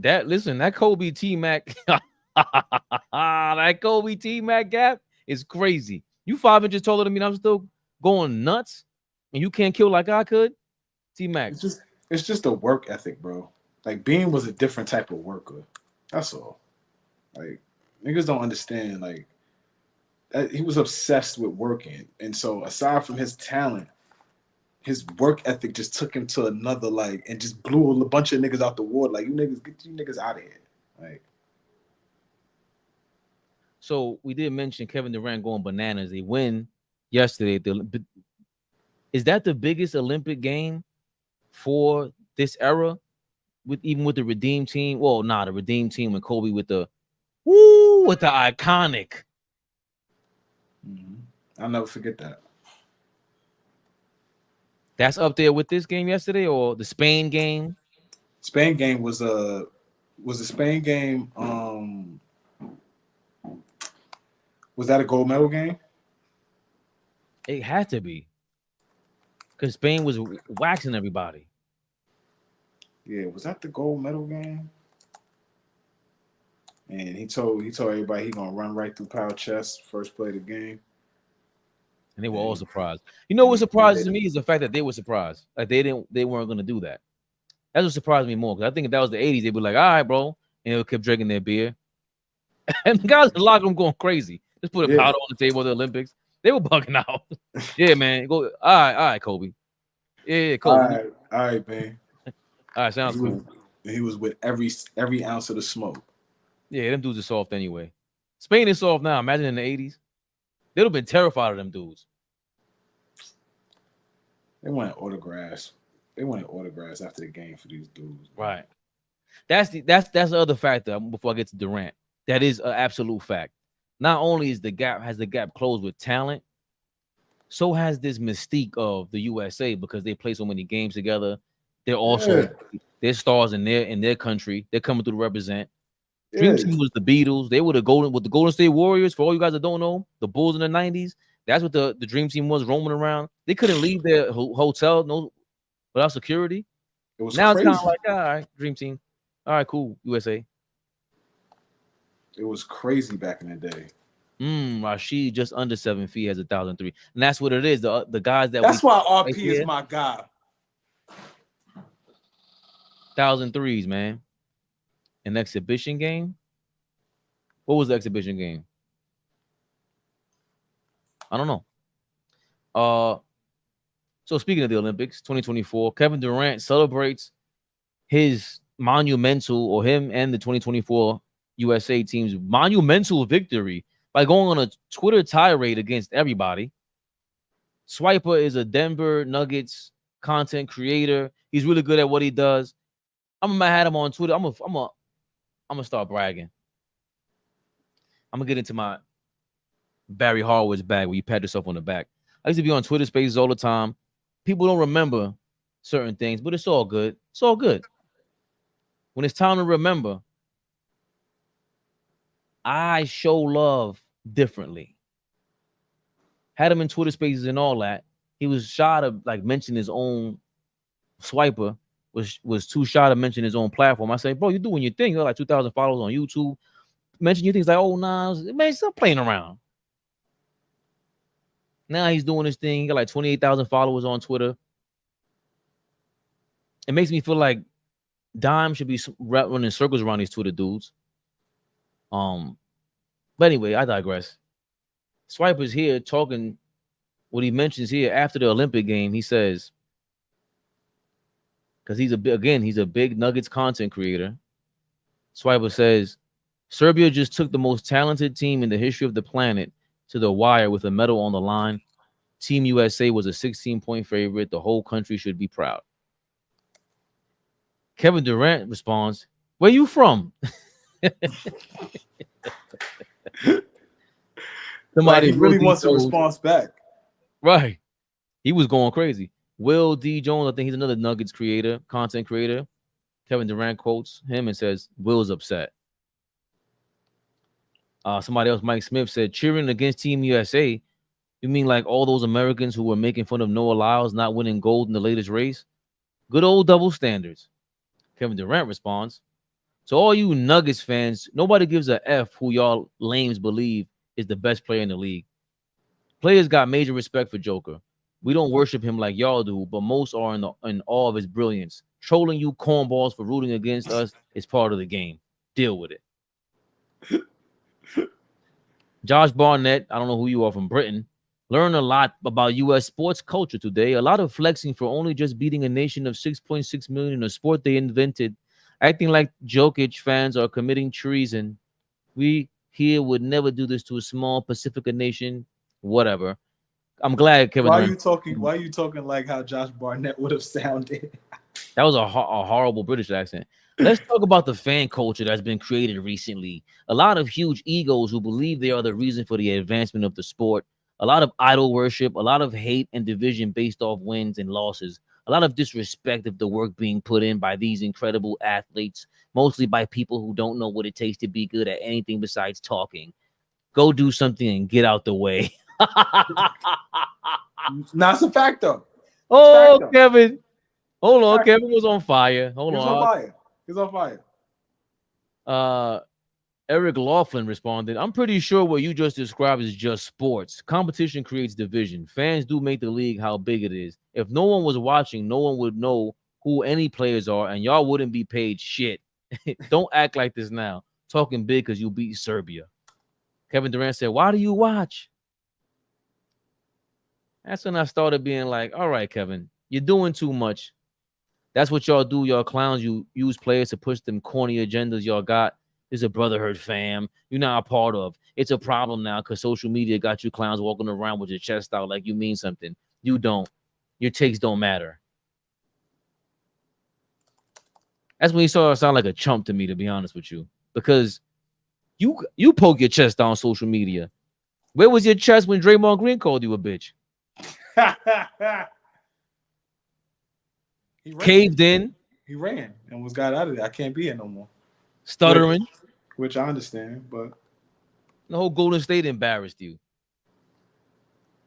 That Kobe T-Mac, that Kobe T-Mac gap is crazy. You 5 inches taller than me, and I'm still going nuts, and you can't kill like I could. T-Mac. It's just a work ethic, bro. Like Bean was a different type of worker. That's all. Like niggas don't understand. Like he was obsessed with working, and so aside from his talent, his work ethic just took him to another and just blew a bunch of niggas out the water. Like get you niggas out of here. Like. So we did mention Kevin Durant going bananas. They win yesterday. Is that the biggest Olympic game for this era? Even with the Redeem team? Well, the Redeem team with Kobe with the iconic. Mm-hmm. I'll never forget that. That's up there with this game yesterday, or the Spain game? Spain game was the Spain game. Was that a gold medal game? It had to be, because Spain was waxing everybody. Yeah, was that the gold medal game? And he told everybody he gonna run right through Pau chest first play of the game. And they were all surprised. You know what surprises me is the fact that they were surprised. Like they weren't gonna do that. That's what surprised me more. Because I think if that was the 80s, they'd be like, all right, bro. And they kept drinking their beer. And the guys in the locker room going crazy. Just put a powder on the table of the Olympics. They were bugging out. Yeah, man. Go. All right, Kobe. Yeah, Kobe. All right, man. All right, sounds cool. He was with every ounce of the smoke. Yeah, them dudes are soft anyway. Spain is soft now. Imagine in the 80s. They'd have been terrified of them dudes. They wanted autographs. They wanted autographs after the game for these dudes. Right. That's the other factor before I get to Durant. That is an absolute fact. Not only has the gap closed with talent, so has this mystique of the USA because they play so many games together. They're also they're stars in their country. They're coming through to represent. Dream Team was the Beatles. They were the Golden State Warriors. For all you guys that don't know, the Bulls in the 90s. That's what the Dream Team was, roaming around. They couldn't leave their hotel without security. It was now crazy. It's kind of like, all right, Dream Team. All right, cool, USA. It was crazy back in the day. Rashid just under 7 feet has 1,003. And that's what it is. The guys that's why RP is my guy. 1,003s, man. An exhibition game? What was the exhibition game? I don't know. So speaking of the Olympics, 2024, Kevin Durant celebrates his monumental, or him and the 2024 USA team's monumental victory by going on a Twitter tirade against everybody. Swiper is a Denver Nuggets content creator. He's really good at what he does. I'm gonna have him on Twitter. I'm gonna start bragging. I'm gonna get into my Barry Horowitz bag where you pat yourself on the back. I used to be on Twitter Spaces all the time. People don't remember certain things, but it's all good. It's all good. When it's time to remember, I show love differently. Had him in Twitter Spaces and all that. He was shy to like mention his own swiper. Was too shy to mention his own platform. I say, bro, you're doing your thing. You got like 2,000 followers on YouTube. Mention your things like, oh, nah, man, stop playing around. Now he's doing his thing. He got like 28,000 followers on Twitter. It makes me feel like Dime should be running circles around these Twitter dudes. But anyway, I digress. Swiper's here talking what he mentions here after the Olympic game. He says, because he's a big Nuggets content creator. Swiper says, Serbia just took the most talented team in the history of the planet to the wire with a medal on the line. Team USA was a 16-point favorite. The whole country should be proud. Kevin Durant responds, where you from? Somebody really wants a response back. Right. He was going crazy. Will D. Jones, I think he's another Nuggets creator, content creator. Kevin Durant quotes him and says, Will's upset. Somebody else, Mike Smith, said, cheering against Team USA. You mean like all those Americans who were making fun of Noah Lyles not winning gold in the latest race? Good old double standards. Kevin Durant responds, to all you Nuggets fans, nobody gives a F who y'all lames believe is the best player in the league. Players got major respect for Joker. We don't worship him like y'all do, but most are in awe of his brilliance. Trolling you cornballs for rooting against us is part of the game. Deal with it. Josh Barnett, I don't know who you are from Britain, learned a lot about U.S. sports culture today. A lot of flexing for only just beating a nation of 6.6 million in a sport they invented. Acting like Jokic fans are committing treason. We here would never do this to a small Pacifica nation. Whatever. I'm glad Kevin. Why are you talking like how Josh Barnett would have sounded? That was a horrible British accent. Let's talk about the fan culture that's been created recently. A lot of huge egos who believe they are the reason for the advancement of the sport. A lot of idol worship, a lot of hate and division based off wins and losses. A lot of disrespect of the work being put in by these incredible athletes, mostly by people who don't know what it takes to be good at anything besides talking. Go do something and get out the way. Nah, it's a fact though. Oh, fact, Kevin. Hold on. Kevin was on fire. Hold on. He's on fire. Eric Laughlin responded, I'm pretty sure what you just described is just sports. Competition creates division. Fans do make the league how big it is. If no one was watching, no one would know who any players are, and y'all wouldn't be paid shit. Don't act like this now. Talking big because you beat Serbia. Kevin Durant said, why do you watch? That's when I started being like, all right, Kevin, you're doing too much. That's what y'all do, y'all clowns. You use players to push them corny agendas y'all got. There's a brotherhood fam you're not a part of. It's a problem now because social media got you clowns walking around with your chest out like you mean something. You don't. Your takes don't matter. That's when you started to sound like a chump to me, to be honest with you, because you poke your chest down on social media. Where was your chest when Draymond Green called you a bitch? He caved in. He ran and was got out of there. I can't be here no more. Stuttering. Which I understand, but the whole Golden State embarrassed you.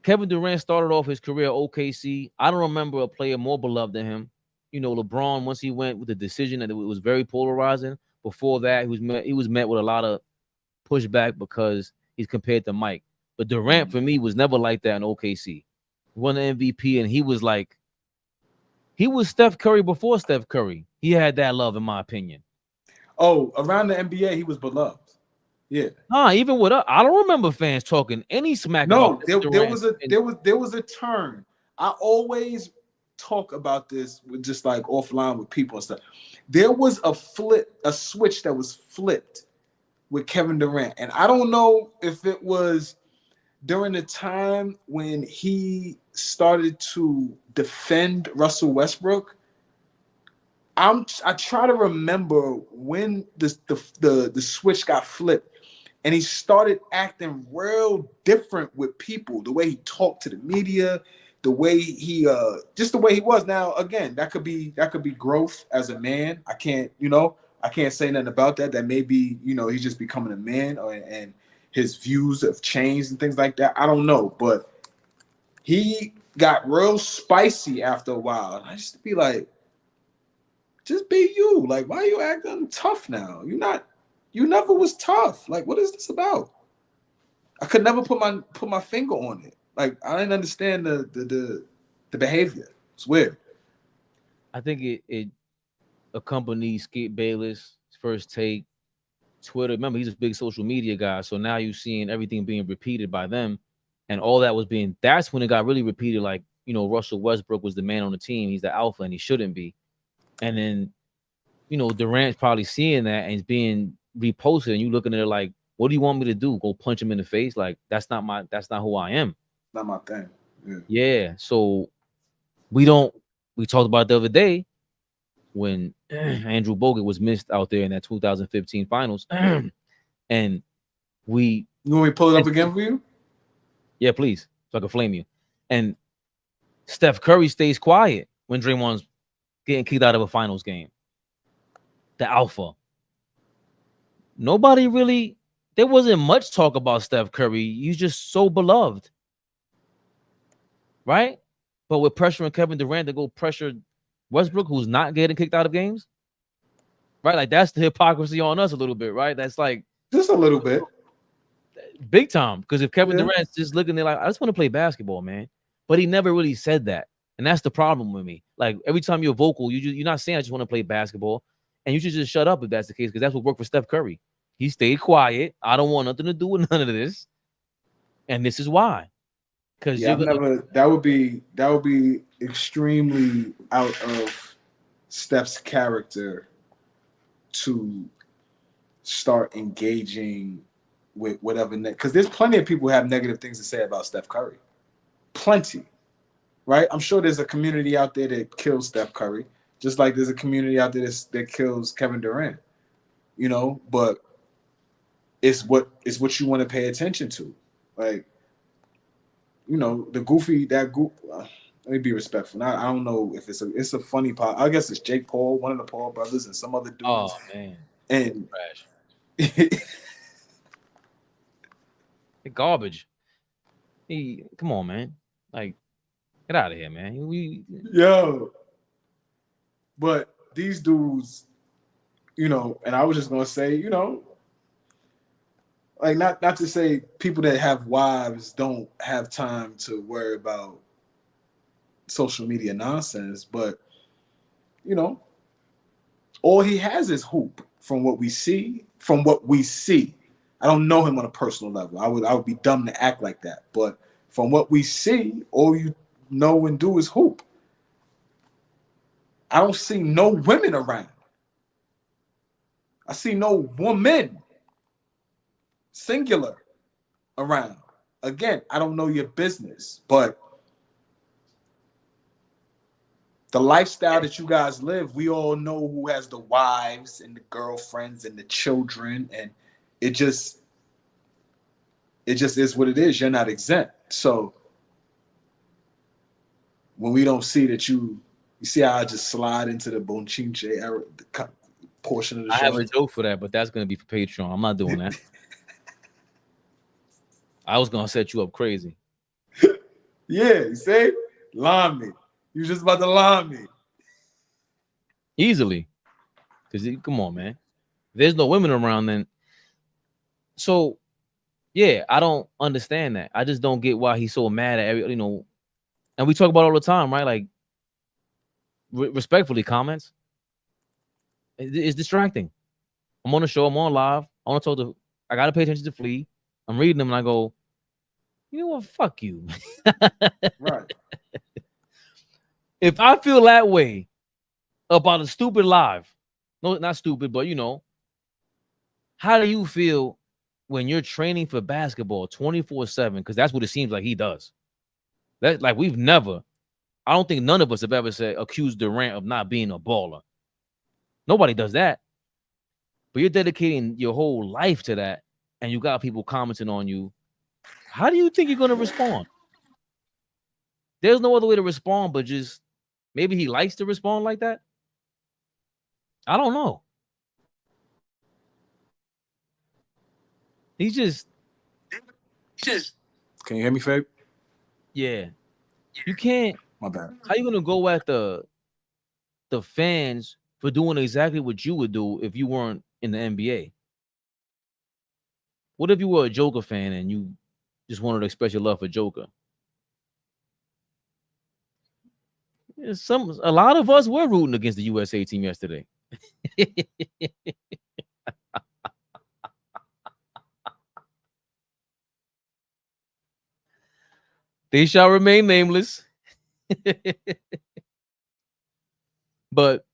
Kevin Durant started off his career at OKC. I don't remember a player more beloved than him. You know, LeBron, once he went with the decision that it was very polarizing. Before that, he was met with a lot of pushback because he's compared to Mike. But Durant, for me, was never like that in OKC. He won the MVP, and he was Steph Curry before Steph Curry. He had that love, in my opinion. Oh, around the NBA, he was beloved. Yeah. Even with us, I don't remember fans talking any smack. No, there was a turn. I always talk about this with just like offline with people and stuff. There was a switch that was flipped with Kevin Durant, and I don't know if it was during the time when he started to defend Russell Westbrook, I try to remember when the switch got flipped and he started acting real different with people. The way he talked to the media, the way he just the way he was. Now again, that could be growth as a man. I can't say nothing about that. That may be, he's just becoming a man, and his views have changed and things like that. I don't know, but he got real spicy after a while. And I just be like, just be you. Like, why are you acting tough now? You never was tough. Like, what is this about? I could never put my finger on it. Like, I didn't understand the behavior. It's weird. I think it accompanies Skip Bayless, First Take, Twitter. Remember, he's a big social media guy. So now you're seeing everything being repeated by them. And all that was that's when it got really repeated. Like, Russell Westbrook was the man on the team. He's the alpha and he shouldn't be. And then, Durant's probably seeing that and it's being reposted. And you looking at it like, what do you want me to do? Go punch him in the face? Like, that's not who I am. Not my thing. Yeah. So we talked about the other day when Andrew Bogut was missed out there in that 2015 finals. And you want me to pull it up again for you? Yeah, please. So I can flame you. And Steph Curry stays quiet when Draymond's getting kicked out of a finals game. The alpha. There wasn't much talk about Steph Curry. He's just so beloved. Right? But with pressuring Kevin Durant to go pressure Westbrook, who's not getting kicked out of games. Right? Like, that's the hypocrisy on us a little bit, right? That's like just a little bit. Big time. Because if Kevin Durant's just looking there like, I just want to play basketball, man. But he never really said that. And that's the problem with me. Like, every time you're vocal, you're not saying I just want to play basketball. And you should just shut up if that's the case, because that's what worked for Steph Curry. He stayed quiet. I don't want nothing to do with none of this. And this is why. Because that would be extremely out of Steph's character to start engaging with whatever, because there's plenty of people who have negative things to say about Steph Curry. Plenty. Right? I'm sure there's a community out there that kills Steph Curry, just like there's a community out there that kills Kevin Durant. But it's what you want to pay attention to. Like, the goofy, let me be respectful. I don't know if it's a funny part. I guess it's Jake Paul, one of the Paul brothers, and some other dudes. Oh man. And garbage. Come on, man. Like, get out of here, man. Yo. But these dudes, and I was just gonna say, like, not to say people that have wives don't have time to worry about social media nonsense, but all he has is hoop from what we see. I don't know him on a personal level. I would be dumb to act like that. But from what we see, all you know and do is hoop. I don't see no women around. I see no woman, singular, around. Again, I don't know your business, but the lifestyle that you guys live, we all know who has the wives and the girlfriends and the children, and it just is what it is. You're not exempt. So when we don't see that you see how I just slide into the Bonchinche era, the portion of the show. I have a joke for that, but that's going to be for Patreon. I'm not doing that. I was going to set you up crazy. Yeah, you see? Line me. You just about to line me. Easily. Because, come on, man. If there's no women around, then. So, yeah, I don't understand that. I just don't get why he's so mad at every, and we talk about it all the time, right? Like, respectfully, comments. It's distracting. I'm on the show. I'm on live. I got to pay attention to Flea. I'm reading them and I go, you know what? Fuck you. Right. If I feel that way about a stupid live, no, not stupid, but how do you feel when you're training for basketball 24/7? Because that's what it seems like he does. That, like, I don't think none of us have ever accused Durant of not being a baller. Nobody does that. But you're dedicating your whole life to that, and you got people commenting on you. How do you think you're going to respond? There's no other way to respond but just maybe he likes to respond like that. I don't know. He's just. Can you hear me, Fabe? Yeah. You can't. My bad. How you gonna go at the fans for doing exactly what you would do if you weren't in the NBA? What if you were a Joker fan and you just wanted to express your love for Joker? A lot of us were rooting against the USA team yesterday. They shall remain nameless. But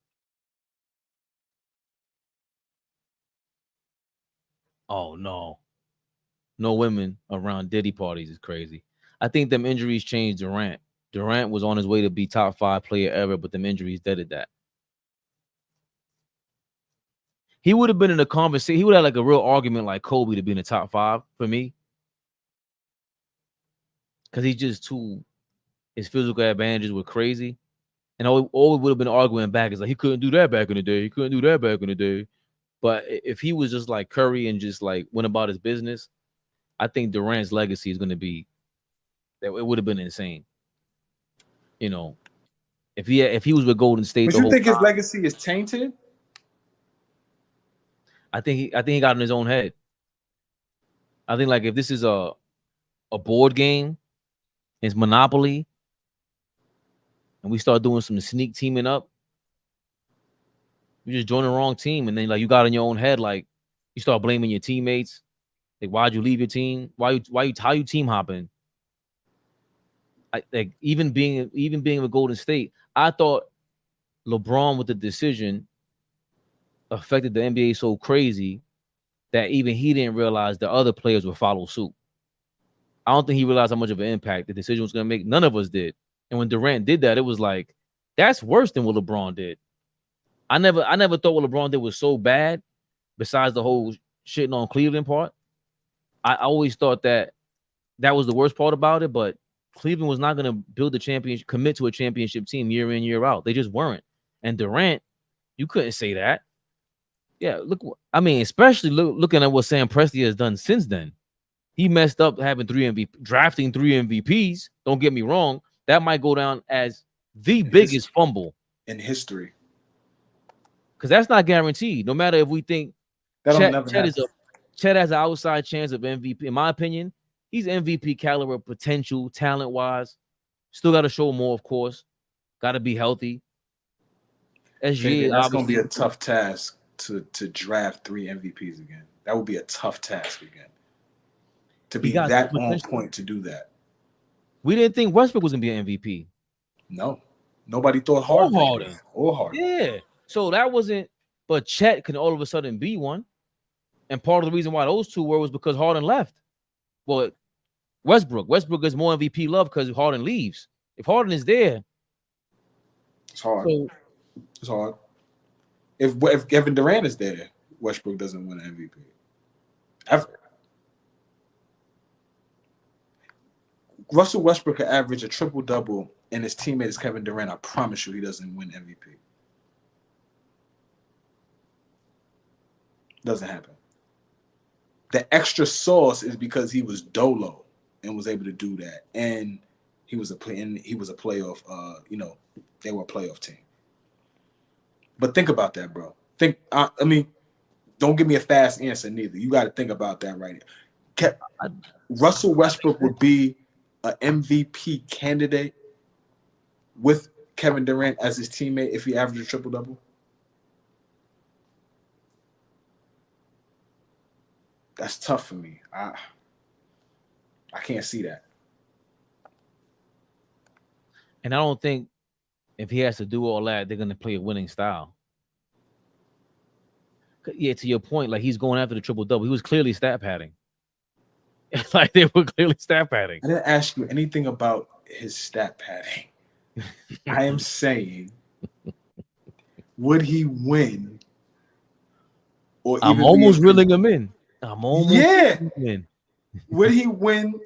oh no women around Diddy parties is crazy. I think them injuries changed Durant. Durant was on his way to be top 5 player ever, but them injuries deaded that. He would have been in a conversation. He would have like a real argument like Kobe to be in the top 5 for me. Because he's just too, his physical advantages were crazy. And all we would have been arguing back is like, he couldn't do that back in the day. He couldn't do that back in the day. But if he was just like Curry and just like went about his business, I think Durant's legacy is going to be, that it would have been insane. You know, if he was with Golden State, But you think his legacy is tainted? I think he got in his own head. I think like if this is a board game, it's Monopoly, and we start doing some sneak teaming up, you just join the wrong team, and then like you got in your own head, like you start blaming your teammates. Like, why'd you leave your team? How you team hopping? Like even being with Golden State, I thought LeBron with the decision affected the NBA so crazy that even he didn't realize the other players would follow suit. I don't think he realized how much of an impact the decision was going to make. None of us did. And when Durant did that, it was like, that's worse than what LeBron did. I never thought what LeBron did was so bad, besides the whole shitting on Cleveland part. I always thought that was the worst part about it, but Cleveland was not going to build a championship, commit to a championship team year in, year out. They just weren't. And Durant, you couldn't say that. Yeah, look, I mean, especially looking at what Sam Presti has done since then. He messed up having drafting 3 MVPs. Don't get me wrong. That might go down as the biggest fumble in history. Because that's not guaranteed. No matter if we think Chet has an outside chance of MVP. In my opinion, he's MVP caliber potential, talent-wise. Still got to show more, of course. Got to be healthy. SGA, that's going to be a tough task to draft 3 MVPs again. That would be a tough task again. To be that on point to do that. We didn't think Westbrook was going to be an MVP. No. Nobody thought Harden. Yeah. So that wasn't, but Chet can all of a sudden be one. And part of the reason why those two were was because Harden left. Well, Westbrook is more MVP love because Harden leaves. If Harden is there, it's hard. It's hard. If Kevin Durant is there, Westbrook doesn't win an MVP. Ever. Russell Westbrook could average a triple-double and his teammate is Kevin Durant. I promise you he doesn't win MVP. Doesn't happen. The extra sauce is because he was dolo and was able to do that. And he was a playoff, they were a playoff team. But think about that, bro. Don't give me a fast answer neither. You got to think about that right here. Russell Westbrook would be an MVP candidate with Kevin Durant as his teammate if he averaged a triple-double? That's tough for me. I can't see that. And I don't think if he has to do all that, they're going to play a winning style. Yeah, to your point, like he's going after the triple-double. He was clearly stat padding. Like they were clearly stat padding. I didn't ask you anything about his stat padding. I am saying, would he win or I'm even almost being- reeling him in. I'm almost Yeah. reeling him in. Would he win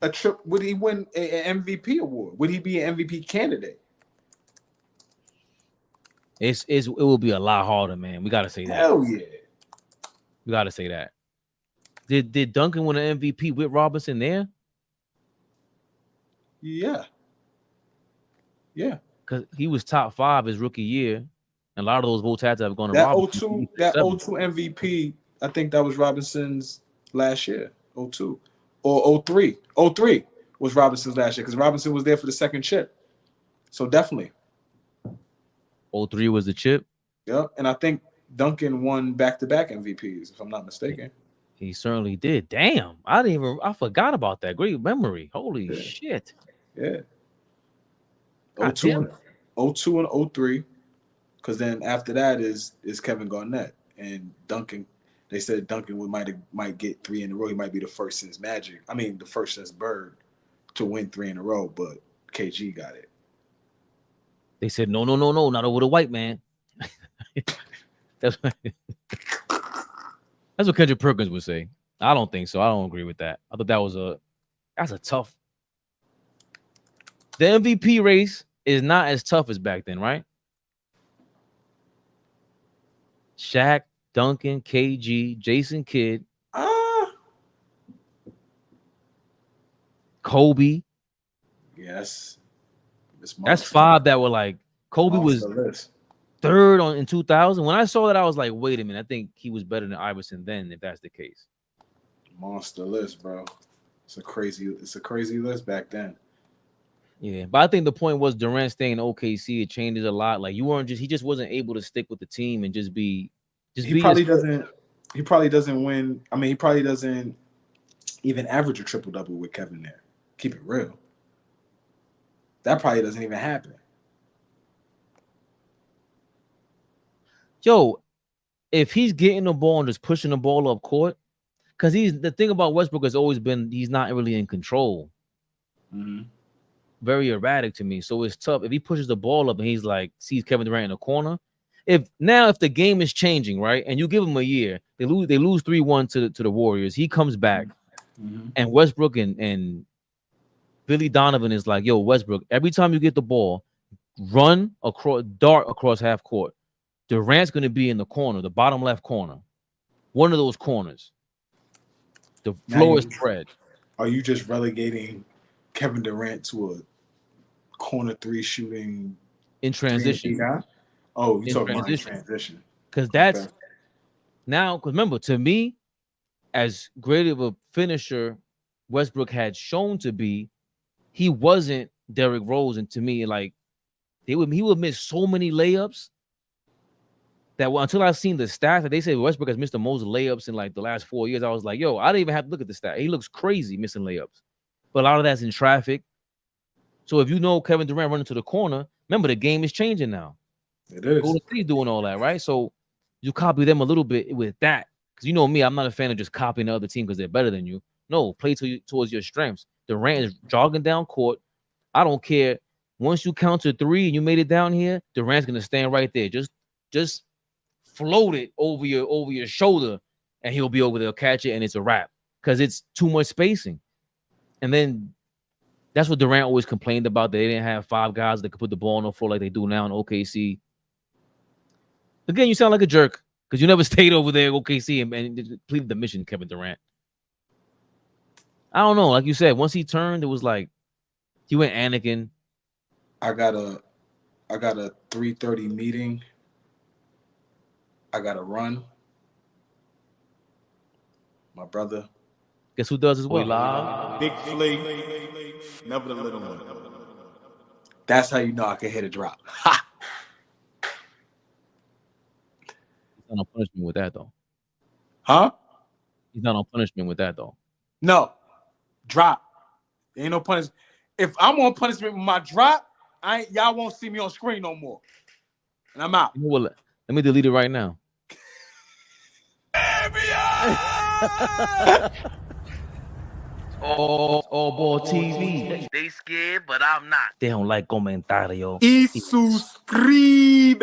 a trip? Would he win an MVP award? Would he be an MVP candidate? It will be a lot harder, man. We gotta say that. Hell yeah. We gotta say that. Did Duncan win an MVP with Robinson there? Yeah. Yeah. Because he was top 5 his rookie year, and a lot of those votes had to have gone to That Robinson. 02 MVP, I think that was Robinson's last year. 02 or 03. 03 was Robinson's last year because Robinson was there for the second chip. So definitely. 03 was the chip. Yep. And I think Duncan won back-to-back MVPs, if I'm not mistaken. He certainly did. Damn, I forgot about that. Great memory. Holy shit. Yeah. God 02 damn and, it. 02 and 03. Because then after that is Kevin Garnett and Duncan. They said Duncan might get 3 in a row. He might be the first since Magic. I mean, the first since Bird to win 3 in a row, but KG got it. They said no, not over the white man. That's what Kendrick Perkins would say. I don't think so. I don't agree with that. I thought that's a tough. The MVP race is not as tough as back then, right? Shaq, Duncan, KG, Jason Kidd, Kobe. Yes. That's 5 that were like Kobe was third in 2000. When I saw that, I was like, wait a minute. I think he was better than Iverson then, if that's the case. Monster list, bro. It's a crazy list back then. Yeah, but I think the point was Durant staying in OKC. It changes a lot. Like he just wasn't able to stick with the team and just be. He probably doesn't win. I mean, he probably doesn't even average a triple-double with Kevin there. Keep it real. That probably doesn't even happen. Yo, if he's getting the ball and just pushing the ball up court, because the thing about Westbrook has always been he's not really in control. Mm-hmm. Very erratic to me. So it's tough. If he pushes the ball up and he's like, sees Kevin Durant in the corner. If the game is changing, right, and you give him a year, they lose 3-1 to the Warriors. He comes back, and Westbrook and Billy Donovan is like, yo, Westbrook, every time you get the ball, dart across half court. Durant's going to be in the corner, the bottom left corner, one of those corners. The floor is spread. Are you just relegating Kevin Durant to a corner 3 shooting in transition? Oh, you're talking about in transition. Because that's now, because remember, to me, as great of a finisher Westbrook had shown to be, he wasn't Derrick Rose. And to me, like, he would miss so many layups that until I seen the stats that they say Westbrook has missed the most layups in like the last 4 years, I was like, yo, I didn't even have to look at the stat. He looks crazy missing layups. But a lot of that's in traffic. So if you know Kevin Durant running to the corner, remember the game is changing now. It is. Golden State's doing all that, right? So you copy them a little bit with that. Because you know me, I'm not a fan of just copying the other team because they're better than you. No, play towards your strengths. Durant is jogging down court. I don't care. Once you count to 3 and you made it down here, Durant's gonna stand right there. Just float it over your shoulder, and he'll be over there, catch it, and it's a wrap. Because it's too much spacing. And then that's what Durant always complained about. They didn't have 5 guys that could put the ball on the floor like they do now in OKC. Again, you sound like a jerk because you never stayed over there at OKC and completed the mission, Kevin Durant. I don't know. Like you said, once he turned, it was like he went Anakin. I got a 3:30 meeting. I got to run. My brother. Guess who does as well? Big Flea. Never the little one. That's how you know I can hit a drop. Ha! He's not on punishment with that, though. Huh? He's not on punishment with that, though. No. Drop. There ain't no punishment. If I'm on punishment with my drop, y'all won't see me on screen no more. And I'm out. You know what? Let me delete it right now. All Ball TV. They scared, but I'm not. They don't like comentario. Y suscribe.